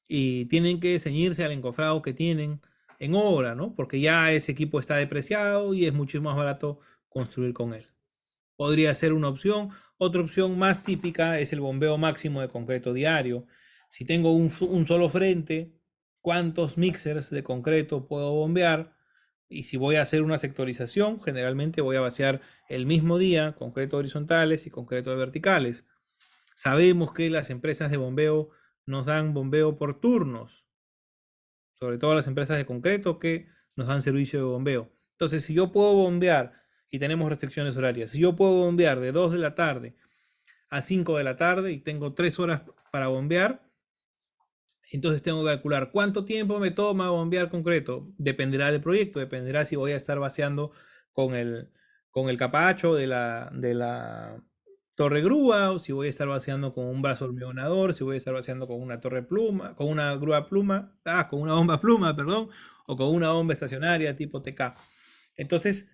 y tienen que ceñirse al encofrado que tienen en obra, ¿no? Porque ya ese equipo está depreciado y es mucho más barato construir con él. Podría ser una opción. Otra opción más típica es el bombeo máximo de concreto diario. Si tengo un solo frente, ¿cuántos mixers de concreto puedo bombear? Y si voy a hacer una sectorización, generalmente voy a vaciar el mismo día concreto horizontales y concreto de verticales. Sabemos que las empresas de bombeo nos dan bombeo por turnos, sobre todo las empresas de concreto que nos dan servicio de bombeo. Entonces, si yo puedo bombear, y tenemos restricciones horarias, si yo puedo bombear de 2 de la tarde a 5 de la tarde y tengo 3 horas para bombear, entonces tengo que calcular cuánto tiempo me toma bombear concreto. Dependerá del proyecto, dependerá si voy a estar vaciando con el capacho de la torre grúa, o si voy a estar vaciando con un brazo hormigonador, si voy a estar vaciando con una torre pluma, con una grúa pluma, con una bomba pluma, perdón, o con una bomba estacionaria tipo TK. Entonces,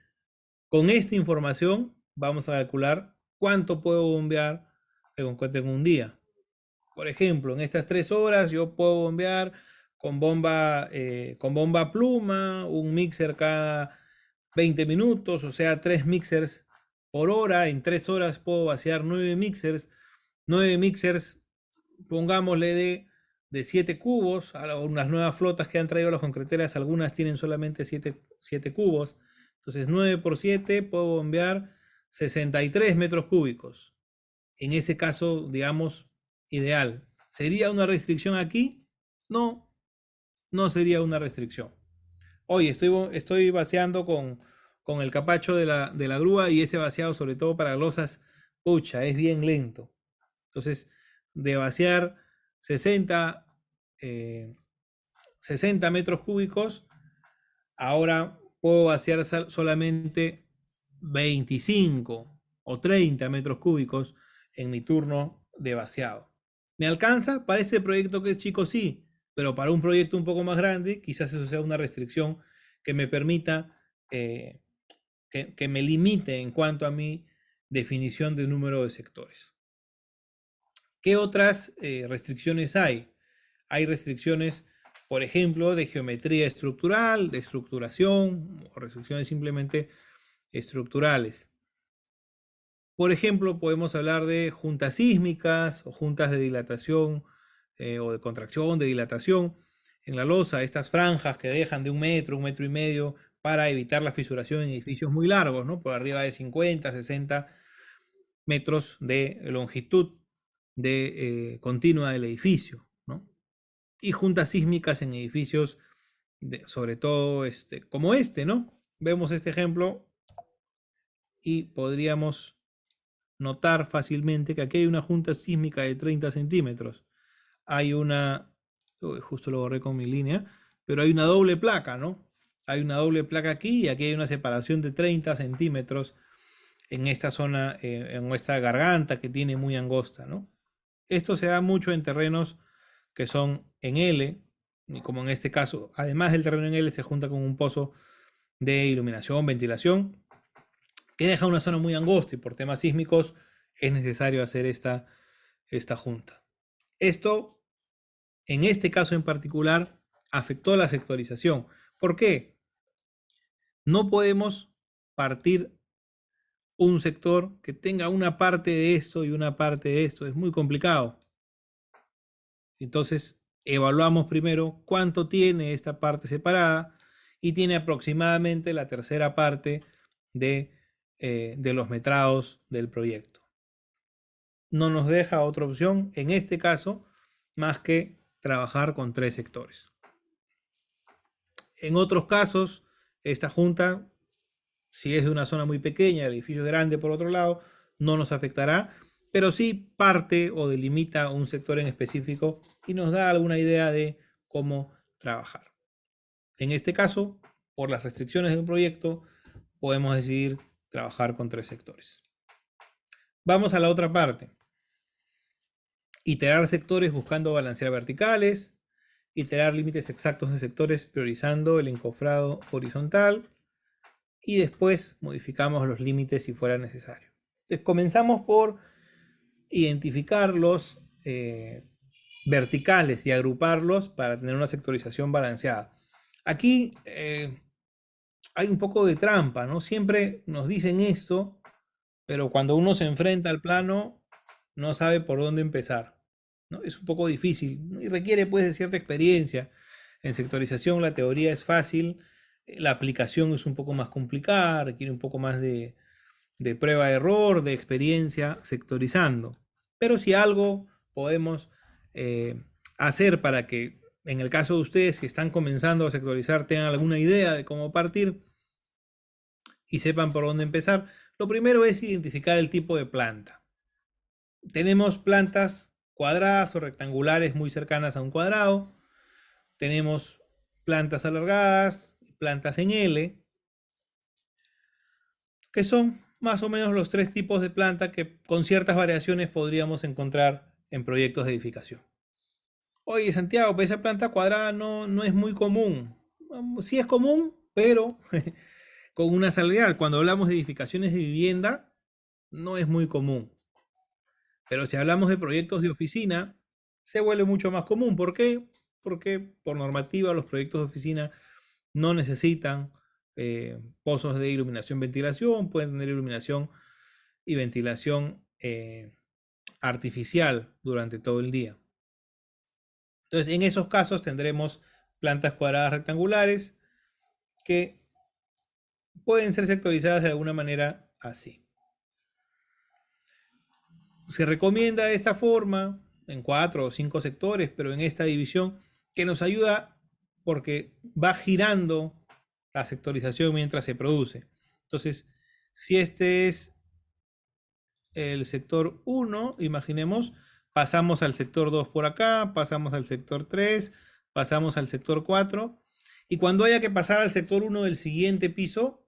con esta información vamos a calcular cuánto puedo bombear de concreto en un día. Por ejemplo, en estas 3 horas yo puedo bombear con bomba pluma, un mixer cada 20 minutos, o sea, 3 mixers por hora. En 3 horas puedo vaciar 9 mixers. 9 mixers, pongámosle de 7 cubos, unas nuevas flotas que han traído las concreteras, algunas tienen solamente 7 cubos, entonces 9 por 7 puedo bombear 63 metros cúbicos. En ese caso, digamos, ideal. ¿Sería una restricción aquí? No, no sería una restricción. Hoy estoy vaciando con el capacho de la grúa, y ese vaciado, sobre todo para losas, pucha, es bien lento. Entonces, de vaciar 60 metros cúbicos, ahora puedo vaciar solamente 25 o 30 metros cúbicos en mi turno de vaciado. ¿Me alcanza? Para este proyecto que es chico, sí, pero para un proyecto un poco más grande, quizás eso sea una restricción que me permita, que me limite en cuanto a mi definición de número de sectores. ¿Qué otras restricciones hay? Hay restricciones, por ejemplo, de geometría estructural, de estructuración, o restricciones simplemente estructurales. Por ejemplo, podemos hablar de juntas sísmicas o juntas de dilatación o de contracción, de dilatación en la losa, estas franjas que dejan de 1 metro, 1,5 metros, para evitar la fisuración en edificios muy largos, ¿no? Por arriba de 50, 60 metros de longitud continua del edificio, ¿no? Y juntas sísmicas en edificios, sobre todo como ¿no? Vemos este ejemplo y podríamos notar fácilmente que aquí hay una junta sísmica de 30 centímetros. Hay una, justo lo borré con mi línea, pero hay una doble placa, ¿no? Hay una doble placa aquí, y aquí hay una separación de 30 centímetros en esta zona, en esta garganta que tiene muy angosta, ¿no? Esto se da mucho en terrenos que son en L, y como en este caso, además del terreno en L, se junta con un pozo de iluminación, ventilación, que deja una zona muy angosta, y por temas sísmicos es necesario hacer esta junta. Esto, en este caso en particular, afectó la sectorización. ¿Por qué? No podemos partir un sector que tenga una parte de esto y una parte de esto. Es muy complicado. Entonces, evaluamos primero cuánto tiene esta parte separada, y tiene aproximadamente la tercera parte de los metrados del proyecto. No nos deja otra opción en este caso más que trabajar con 3 sectores. En otros casos, esta junta, si es de una zona muy pequeña, el edificio es grande por otro lado, no nos afectará, pero sí parte o delimita un sector en específico y nos da alguna idea de cómo trabajar. En este caso, por las restricciones de un proyecto, podemos decidir trabajar con 3 sectores. Vamos a la otra parte. Iterar sectores buscando balancear verticales, iterar límites exactos de sectores priorizando el encofrado horizontal, y después modificamos los límites si fuera necesario. Entonces comenzamos por identificar los verticales y agruparlos para tener una sectorización balanceada. Aquí hay un poco de trampa, ¿no? Siempre nos dicen esto, pero cuando uno se enfrenta al plano no sabe por dónde empezar, ¿no? Es un poco difícil y requiere pues de cierta experiencia. En sectorización la teoría es fácil, la aplicación es un poco más complicada, requiere un poco más de prueba de error, de experiencia sectorizando. Pero si algo podemos hacer para que, en el caso de ustedes que están comenzando a sectorizar, tengan alguna idea de cómo partir y sepan por dónde empezar, lo primero es identificar el tipo de planta. Tenemos plantas cuadradas o rectangulares muy cercanas a un cuadrado. Tenemos plantas alargadas, plantas en L, que son más o menos los 3 tipos de planta que con ciertas variaciones podríamos encontrar en proyectos de edificación. Oye, Santiago, esa planta cuadrada no es muy común. Sí es común, pero con una salvedad. Cuando hablamos de edificaciones de vivienda, no es muy común. Pero si hablamos de proyectos de oficina, se vuelve mucho más común. ¿Por qué? Porque por normativa los proyectos de oficina no necesitan pozos de iluminación, ventilación, pueden tener iluminación y ventilación artificial durante todo el día. Entonces, en esos casos tendremos plantas cuadradas rectangulares que pueden ser sectorizadas de alguna manera así. Se recomienda de esta forma, en 4 o 5 sectores, pero en esta división, que nos ayuda porque va girando la sectorización mientras se produce. Entonces, si este es el sector 1, imaginemos, pasamos al sector 2 por acá, pasamos al sector 3, pasamos al sector 4, y cuando haya que pasar al sector 1 del siguiente piso,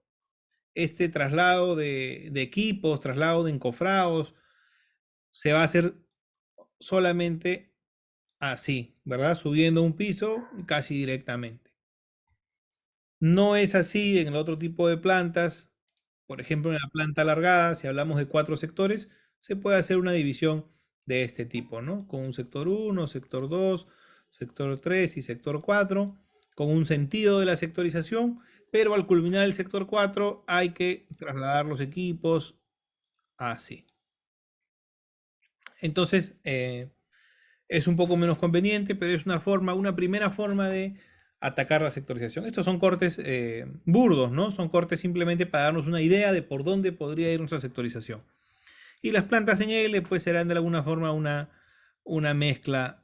este traslado de equipos, traslado de encofrados, se va a hacer solamente así, ¿verdad? Subiendo un piso casi directamente. No es así en el otro tipo de plantas. Por ejemplo, en la planta alargada, si hablamos de 4 sectores, se puede hacer una división de este tipo, ¿no? Con un sector 1, sector 2, sector 3 y sector 4, con un sentido de la sectorización, pero al culminar el sector 4 hay que trasladar los equipos así. Entonces, es un poco menos conveniente, pero es una primera forma de atacar la sectorización. Estos son cortes burdos, ¿no? Son cortes simplemente para darnos una idea de por dónde podría ir nuestra sectorización. Y las plantas en L pues serán de alguna forma una mezcla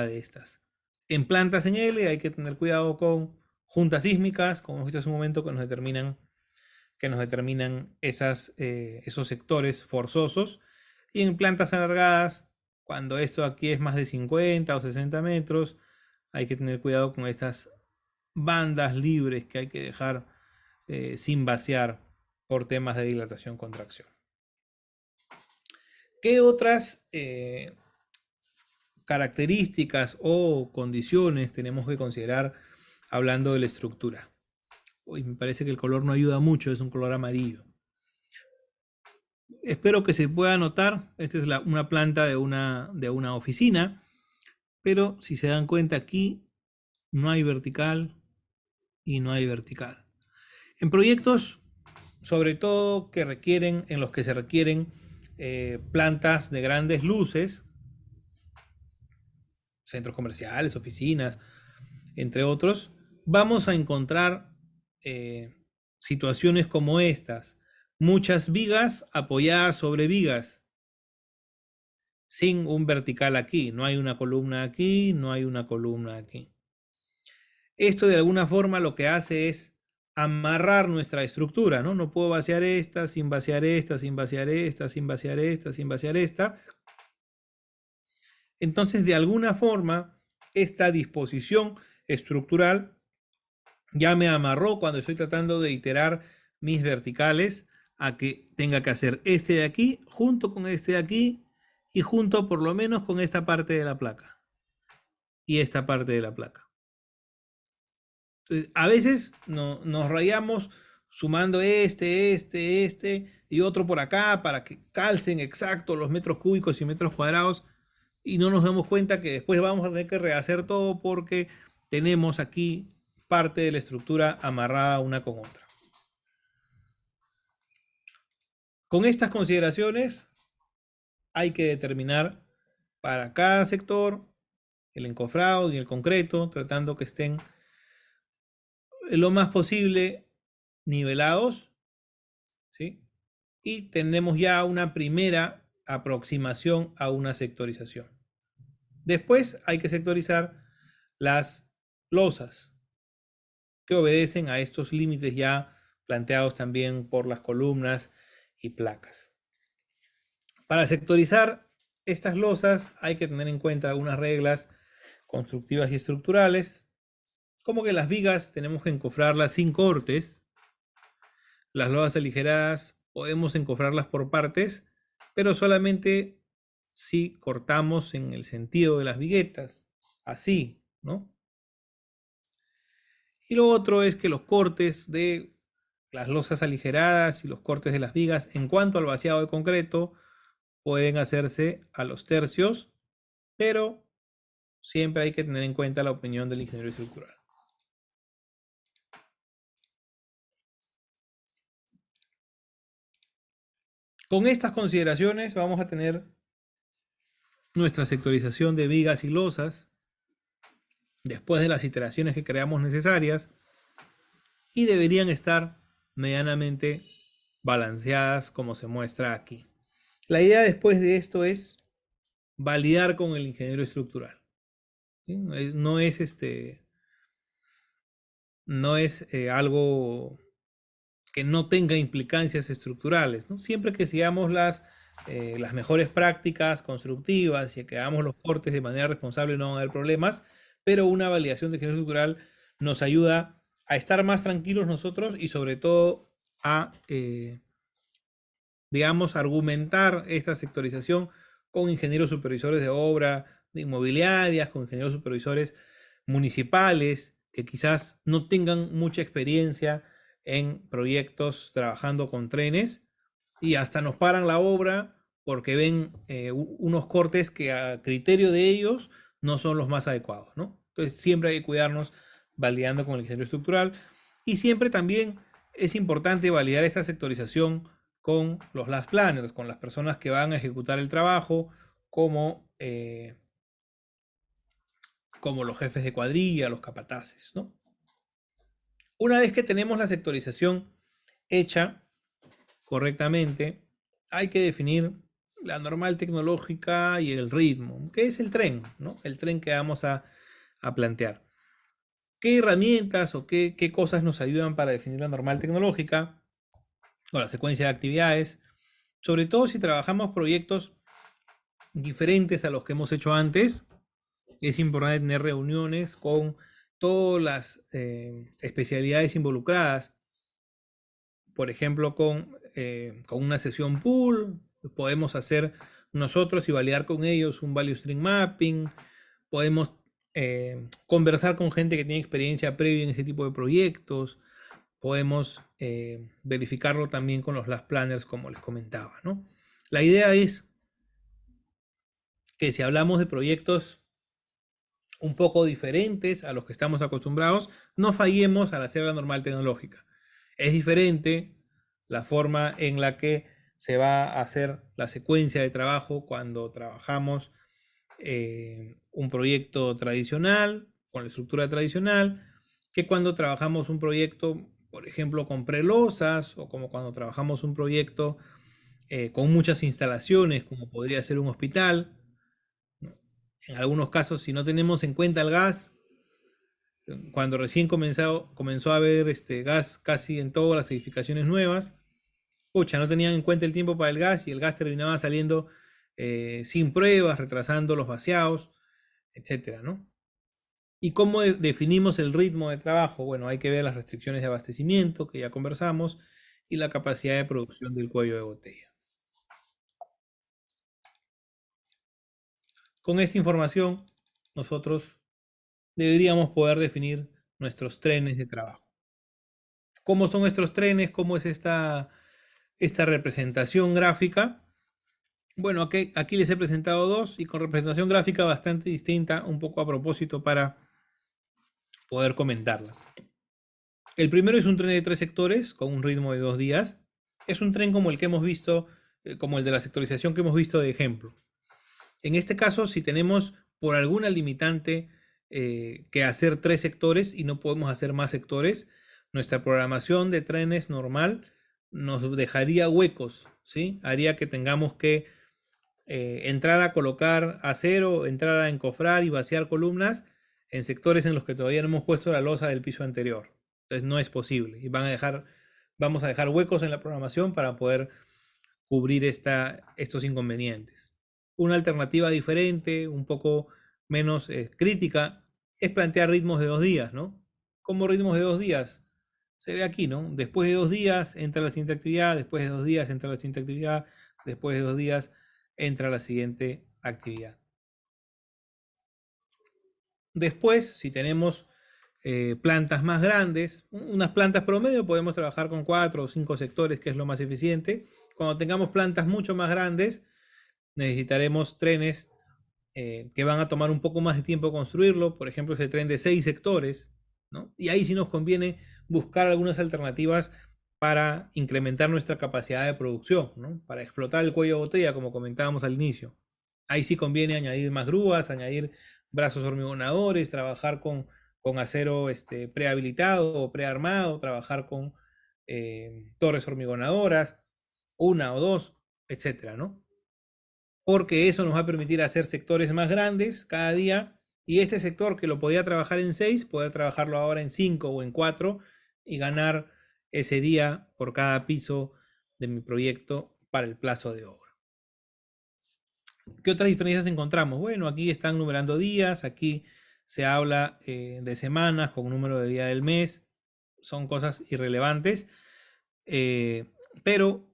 de estas. En plantas en L hay que tener cuidado con juntas sísmicas, como hemos visto hace un momento, que nos determinan esos sectores forzosos. Y en plantas alargadas, cuando esto aquí es más de 50 o 60 metros, hay que tener cuidado con estas bandas libres que hay que dejar sin vaciar por temas de dilatación-contracción. ¿Qué otras características o condiciones tenemos que considerar hablando de la estructura? Uy, me parece que el color no ayuda mucho, es un color amarillo. Espero que se pueda notar, esta es una planta de una oficina, pero si se dan cuenta aquí no hay vertical y no hay vertical. En proyectos, sobre todo en los que se requieren plantas de grandes luces, centros comerciales, oficinas, entre otros, vamos a encontrar situaciones como estas. Muchas vigas apoyadas sobre vigas, sin un vertical aquí. No hay una columna aquí, no hay una columna aquí. Esto de alguna forma lo que hace es amarrar nuestra estructura, ¿no? No puedo vaciar esta, sin vaciar esta, sin vaciar esta, sin vaciar esta, sin vaciar esta. Entonces, de alguna forma, esta disposición estructural ya me amarró cuando estoy tratando de iterar mis verticales a que tenga que hacer este de aquí junto con este de aquí y junto por lo menos con esta parte de la placa y esta parte de la placa. Entonces, a veces nos rayamos sumando este y otro por acá para que calcen exacto los metros cúbicos y metros cuadrados y no nos damos cuenta que después vamos a tener que rehacer todo porque tenemos aquí parte de la estructura amarrada una con otra. Con estas consideraciones hay que determinar para cada sector el encofrado y el concreto, tratando que estén lo más posible nivelados, ¿sí? Y tenemos ya una primera aproximación a una sectorización. Después hay que sectorizar las losas que obedecen a estos límites ya planteados también por las columnas y placas. Para sectorizar estas losas hay que tener en cuenta algunas reglas constructivas y estructurales, como que las vigas tenemos que encofrarlas sin cortes, las losas aligeradas podemos encofrarlas por partes, pero solamente si cortamos en el sentido de las viguetas, así, ¿no? Y lo otro es que los cortes de las losas aligeradas y los cortes de las vigas en cuanto al vaciado de concreto pueden hacerse a los tercios, pero siempre hay que tener en cuenta la opinión del ingeniero estructural. Con estas consideraciones vamos a tener nuestra sectorización de vigas y losas después de las iteraciones que creamos necesarias, y deberían estar medianamente balanceadas como se muestra aquí. La idea después de esto es validar con el ingeniero estructural. ¿Sí? No es algo que no tenga implicancias estructurales, ¿no? Siempre que sigamos las mejores prácticas constructivas y que hagamos los cortes de manera responsable no van a haber problemas, pero una validación de ingeniero estructural nos ayuda a estar más tranquilos nosotros y sobre todo a, digamos, argumentar esta sectorización con ingenieros supervisores de obra, de inmobiliarias, con ingenieros supervisores municipales que quizás no tengan mucha experiencia en proyectos trabajando con trenes y hasta nos paran la obra porque ven unos cortes que a criterio de ellos no son los más adecuados, ¿no? Entonces siempre hay que cuidarnos validando con el ingeniero estructural y siempre también es importante validar esta sectorización con los last planners, con las personas que van a ejecutar el trabajo, como los jefes de cuadrilla, los capataces, ¿no? Una vez que tenemos la sectorización hecha correctamente, hay que definir la normal tecnológica y el ritmo, que es el tren, ¿no? El tren que vamos a plantear. ¿Qué herramientas o qué cosas nos ayudan para definir la normal tecnológica o la secuencia de actividades? Sobre todo si trabajamos proyectos diferentes a los que hemos hecho antes, es importante tener reuniones con todas las especialidades involucradas. Por ejemplo, con una sesión pool, podemos hacer nosotros y validar con ellos un value stream mapping. Podemos conversar con gente que tiene experiencia previa en ese tipo de proyectos. Podemos verificarlo también con los last planners, como les comentaba, ¿no? La idea es que si hablamos de proyectos un poco diferentes a los que estamos acostumbrados, no fallemos al hacer la normal tecnológica. Es diferente la forma en la que se va a hacer la secuencia de trabajo cuando trabajamos un proyecto tradicional, con la estructura tradicional, que cuando trabajamos un proyecto, por ejemplo, con prelosas, o como cuando trabajamos un proyecto con muchas instalaciones, como podría ser un hospital. En algunos casos, si no tenemos en cuenta el gas, cuando recién comenzó a haber gas casi en todas las edificaciones nuevas, no tenían en cuenta el tiempo para el gas y el gas terminaba saliendo sin pruebas, retrasando los vaciados, etcétera, ¿no? ¿Y cómo definimos el ritmo de trabajo? Bueno, hay que ver las restricciones de abastecimiento, que ya conversamos, y la capacidad de producción del cuello de botella. Con esta información, nosotros deberíamos poder definir nuestros trenes de trabajo. ¿Cómo son nuestros trenes? ¿Cómo es esta representación gráfica? Bueno, aquí les he presentado dos y con representación gráfica bastante distinta, un poco a propósito para poder comentarla. El primero es un tren de 3 sectores con un ritmo de 2 días. Es un tren como el que hemos visto, como el de la sectorización que hemos visto de ejemplo. En este caso, si tenemos por alguna limitante que hacer 3 sectores y no podemos hacer más sectores, nuestra programación de trenes normal nos dejaría huecos, ¿sí? Haría que tengamos que entrar a colocar acero, entrar a encofrar y vaciar columnas en sectores en los que todavía no hemos puesto la losa del piso anterior. Entonces no es posible y vamos a dejar huecos en la programación para poder cubrir estos inconvenientes. Una alternativa diferente, un poco menos crítica, es plantear ritmos de 2 días, ¿no? ¿Cómo ritmos de 2 días? Se ve aquí, ¿no? Después de 2 días entra la siguiente actividad, después de 2 días entra la siguiente actividad, después de 2 días entra la siguiente actividad. Después, si tenemos plantas más grandes, unas plantas promedio, podemos trabajar con 4 o 5 sectores, que es lo más eficiente. Cuando tengamos plantas mucho más grandes, necesitaremos trenes que van a tomar un poco más de tiempo construirlo. Por ejemplo, ese tren de 6 sectores, ¿no? Y ahí sí nos conviene buscar algunas alternativas para incrementar nuestra capacidad de producción, ¿no? Para explotar el cuello de botella, como comentábamos al inicio. Ahí sí conviene añadir más grúas, añadir brazos hormigonadores, trabajar con acero prehabilitado o prearmado, trabajar con torres hormigonadoras, una o dos, etcétera, ¿no? Porque eso nos va a permitir hacer sectores más grandes cada día, y este sector que lo podía trabajar en 6, poder trabajarlo ahora en 5 o en 4 y ganar ese día por cada piso de mi proyecto para el plazo de obra. ¿Qué otras diferencias encontramos? Bueno, aquí están numerando días, aquí se habla de semanas con número de día del mes, son cosas irrelevantes, pero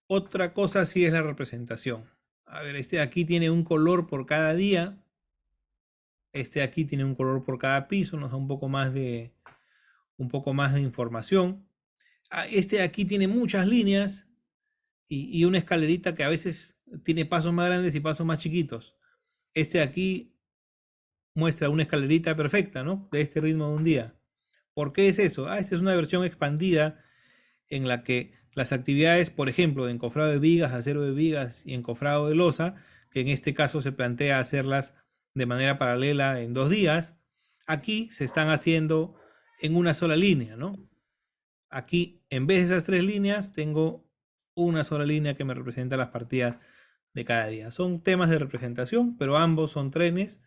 otra cosa sí es la representación. A ver, este de aquí tiene un color por cada día, este de aquí tiene un color por cada piso, nos da un poco más de información. Este de aquí tiene muchas líneas y una escalerita que a veces tiene pasos más grandes y pasos más chiquitos. Este de aquí muestra una escalerita perfecta, ¿no? De este ritmo de un día. ¿Por qué es eso? Esta es una versión expandida en la que las actividades, por ejemplo, de encofrado de vigas, acero de vigas y encofrado de losa, que en este caso se plantea hacerlas de manera paralela en 2 días, aquí se están haciendo en una sola línea, ¿no? Aquí, en vez de esas 3 líneas, tengo una sola línea que me representa las partidas de cada día. Son temas de representación, pero ambos son trenes,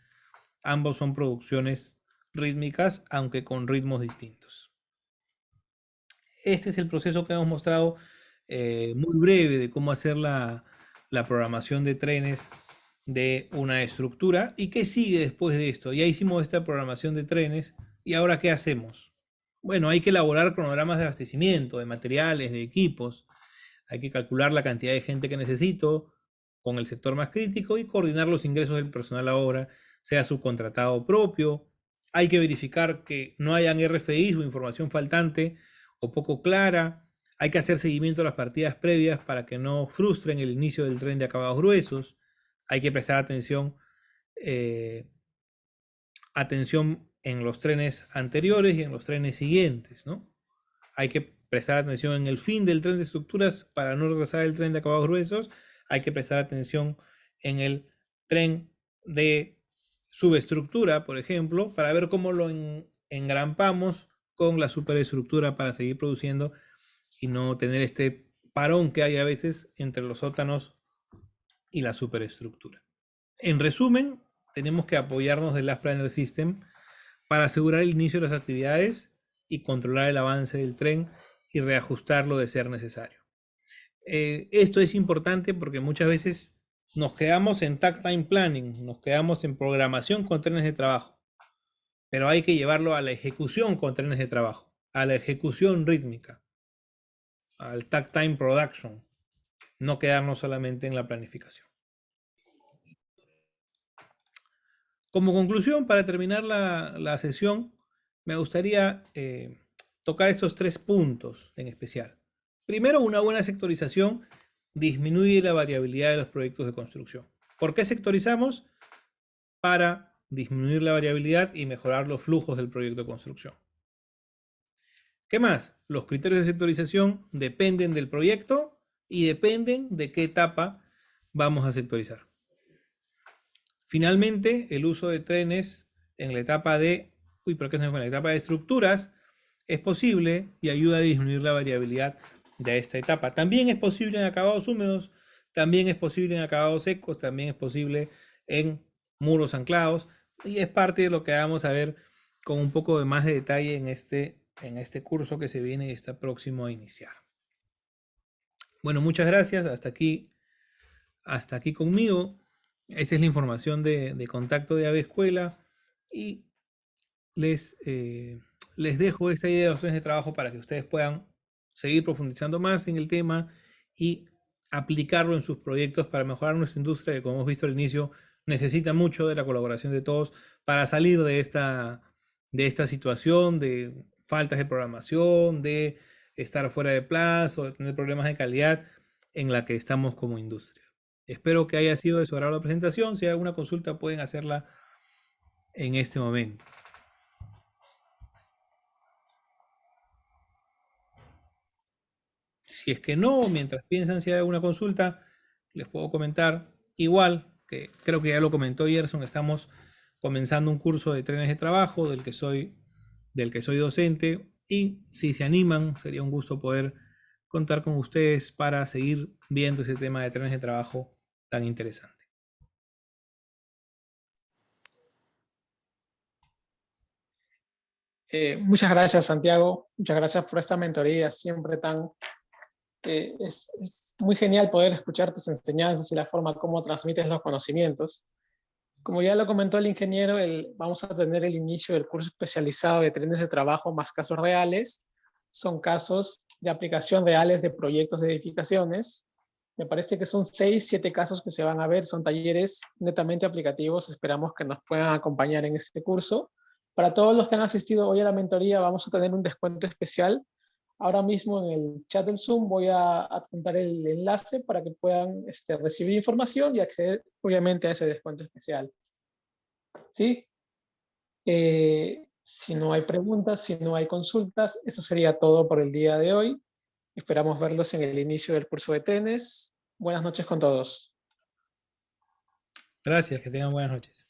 ambos son producciones rítmicas, aunque con ritmos distintos. Este es el proceso que hemos mostrado muy breve de cómo hacer la programación de trenes de una estructura. ¿Y qué sigue después de esto? Ya hicimos esta programación de trenes, ¿y ahora qué hacemos? Bueno, hay que elaborar cronogramas de abastecimiento, de materiales, de equipos. Hay que calcular la cantidad de gente que necesito con el sector más crítico y coordinar los ingresos del personal a obra, sea subcontratado propio. Hay que verificar que no hayan RFIs o información faltante o poco clara. Hay que hacer seguimiento a las partidas previas para que no frustren el inicio del tren de acabados gruesos. Hay que prestar atención en los trenes anteriores y en los trenes siguientes, ¿no? Hay que prestar atención en el fin del tren de estructuras para no retrasar el tren de acabados gruesos. Hay que prestar atención en el tren de subestructura, por ejemplo, para ver cómo lo engrampamos con la superestructura para seguir produciendo y no tener este parón que hay a veces entre los sótanos y la superestructura. En resumen, tenemos que apoyarnos del Last Planner System para asegurar el inicio de las actividades y controlar el avance del tren y reajustarlo de ser necesario. Esto es importante porque muchas veces nos quedamos en takt time planning, nos quedamos en programación con trenes de trabajo, pero hay que llevarlo a la ejecución con trenes de trabajo, a la ejecución rítmica, al takt time production, no quedarnos solamente en la planificación. Como conclusión, para terminar la sesión, me gustaría tocar estos 3 puntos en especial. Primero, una buena sectorización disminuye la variabilidad de los proyectos de construcción. ¿Por qué sectorizamos? Para disminuir la variabilidad y mejorar los flujos del proyecto de construcción. ¿Qué más? Los criterios de sectorización dependen del proyecto y dependen de qué etapa vamos a sectorizar. Finalmente, el uso de trenes en la etapa de, en la etapa de estructuras es posible y ayuda a disminuir la variabilidad de esta etapa. También es posible en acabados húmedos, también es posible en acabados secos, también es posible en muros anclados, y es parte de lo que vamos a ver con un poco de más de detalle en este curso que se viene y está próximo a iniciar. Bueno, muchas gracias. Hasta aquí conmigo. Esta es la información de contacto de AVE Escuela y les dejo esta idea de los trenes de trabajo para que ustedes puedan seguir profundizando más en el tema y aplicarlo en sus proyectos para mejorar nuestra industria, que como hemos visto al inicio necesita mucho de la colaboración de todos para salir de esta situación de faltas de programación, de estar fuera de plazo, de tener problemas de calidad en la que estamos como industria. Espero que haya sido de su agrado la presentación. Si hay alguna consulta pueden hacerla en este momento. Si es que no, mientras piensan si hay alguna consulta, les puedo comentar igual, que creo que ya lo comentó Gerson, estamos comenzando un curso de trenes de trabajo del que soy docente, y si se animan, sería un gusto poder contar con ustedes para seguir viendo ese tema de trenes de trabajo tan interesante.
Muchas gracias, Santiago. Muchas gracias por esta mentoría, siempre tan... es muy genial poder escuchar tus enseñanzas y la forma como transmites los conocimientos. Como ya lo comentó el ingeniero, vamos a tener el inicio del curso especializado de trenes de trabajo más casos reales. Son casos de aplicación reales de proyectos de edificaciones. Me parece que son 6, 7 casos que se van a ver. Son talleres netamente aplicativos. Esperamos que nos puedan acompañar en este curso. Para todos los que han asistido hoy a la mentoría, vamos a tener un descuento especial. Ahora mismo en el chat del Zoom voy a adjuntar el enlace para que puedan recibir información y acceder obviamente a ese descuento especial. ¿Sí? Si no hay preguntas, si no hay consultas, eso sería todo por el día de hoy. Esperamos verlos en el inicio del curso de trenes. Buenas noches con todos.
Gracias, que tengan buenas noches.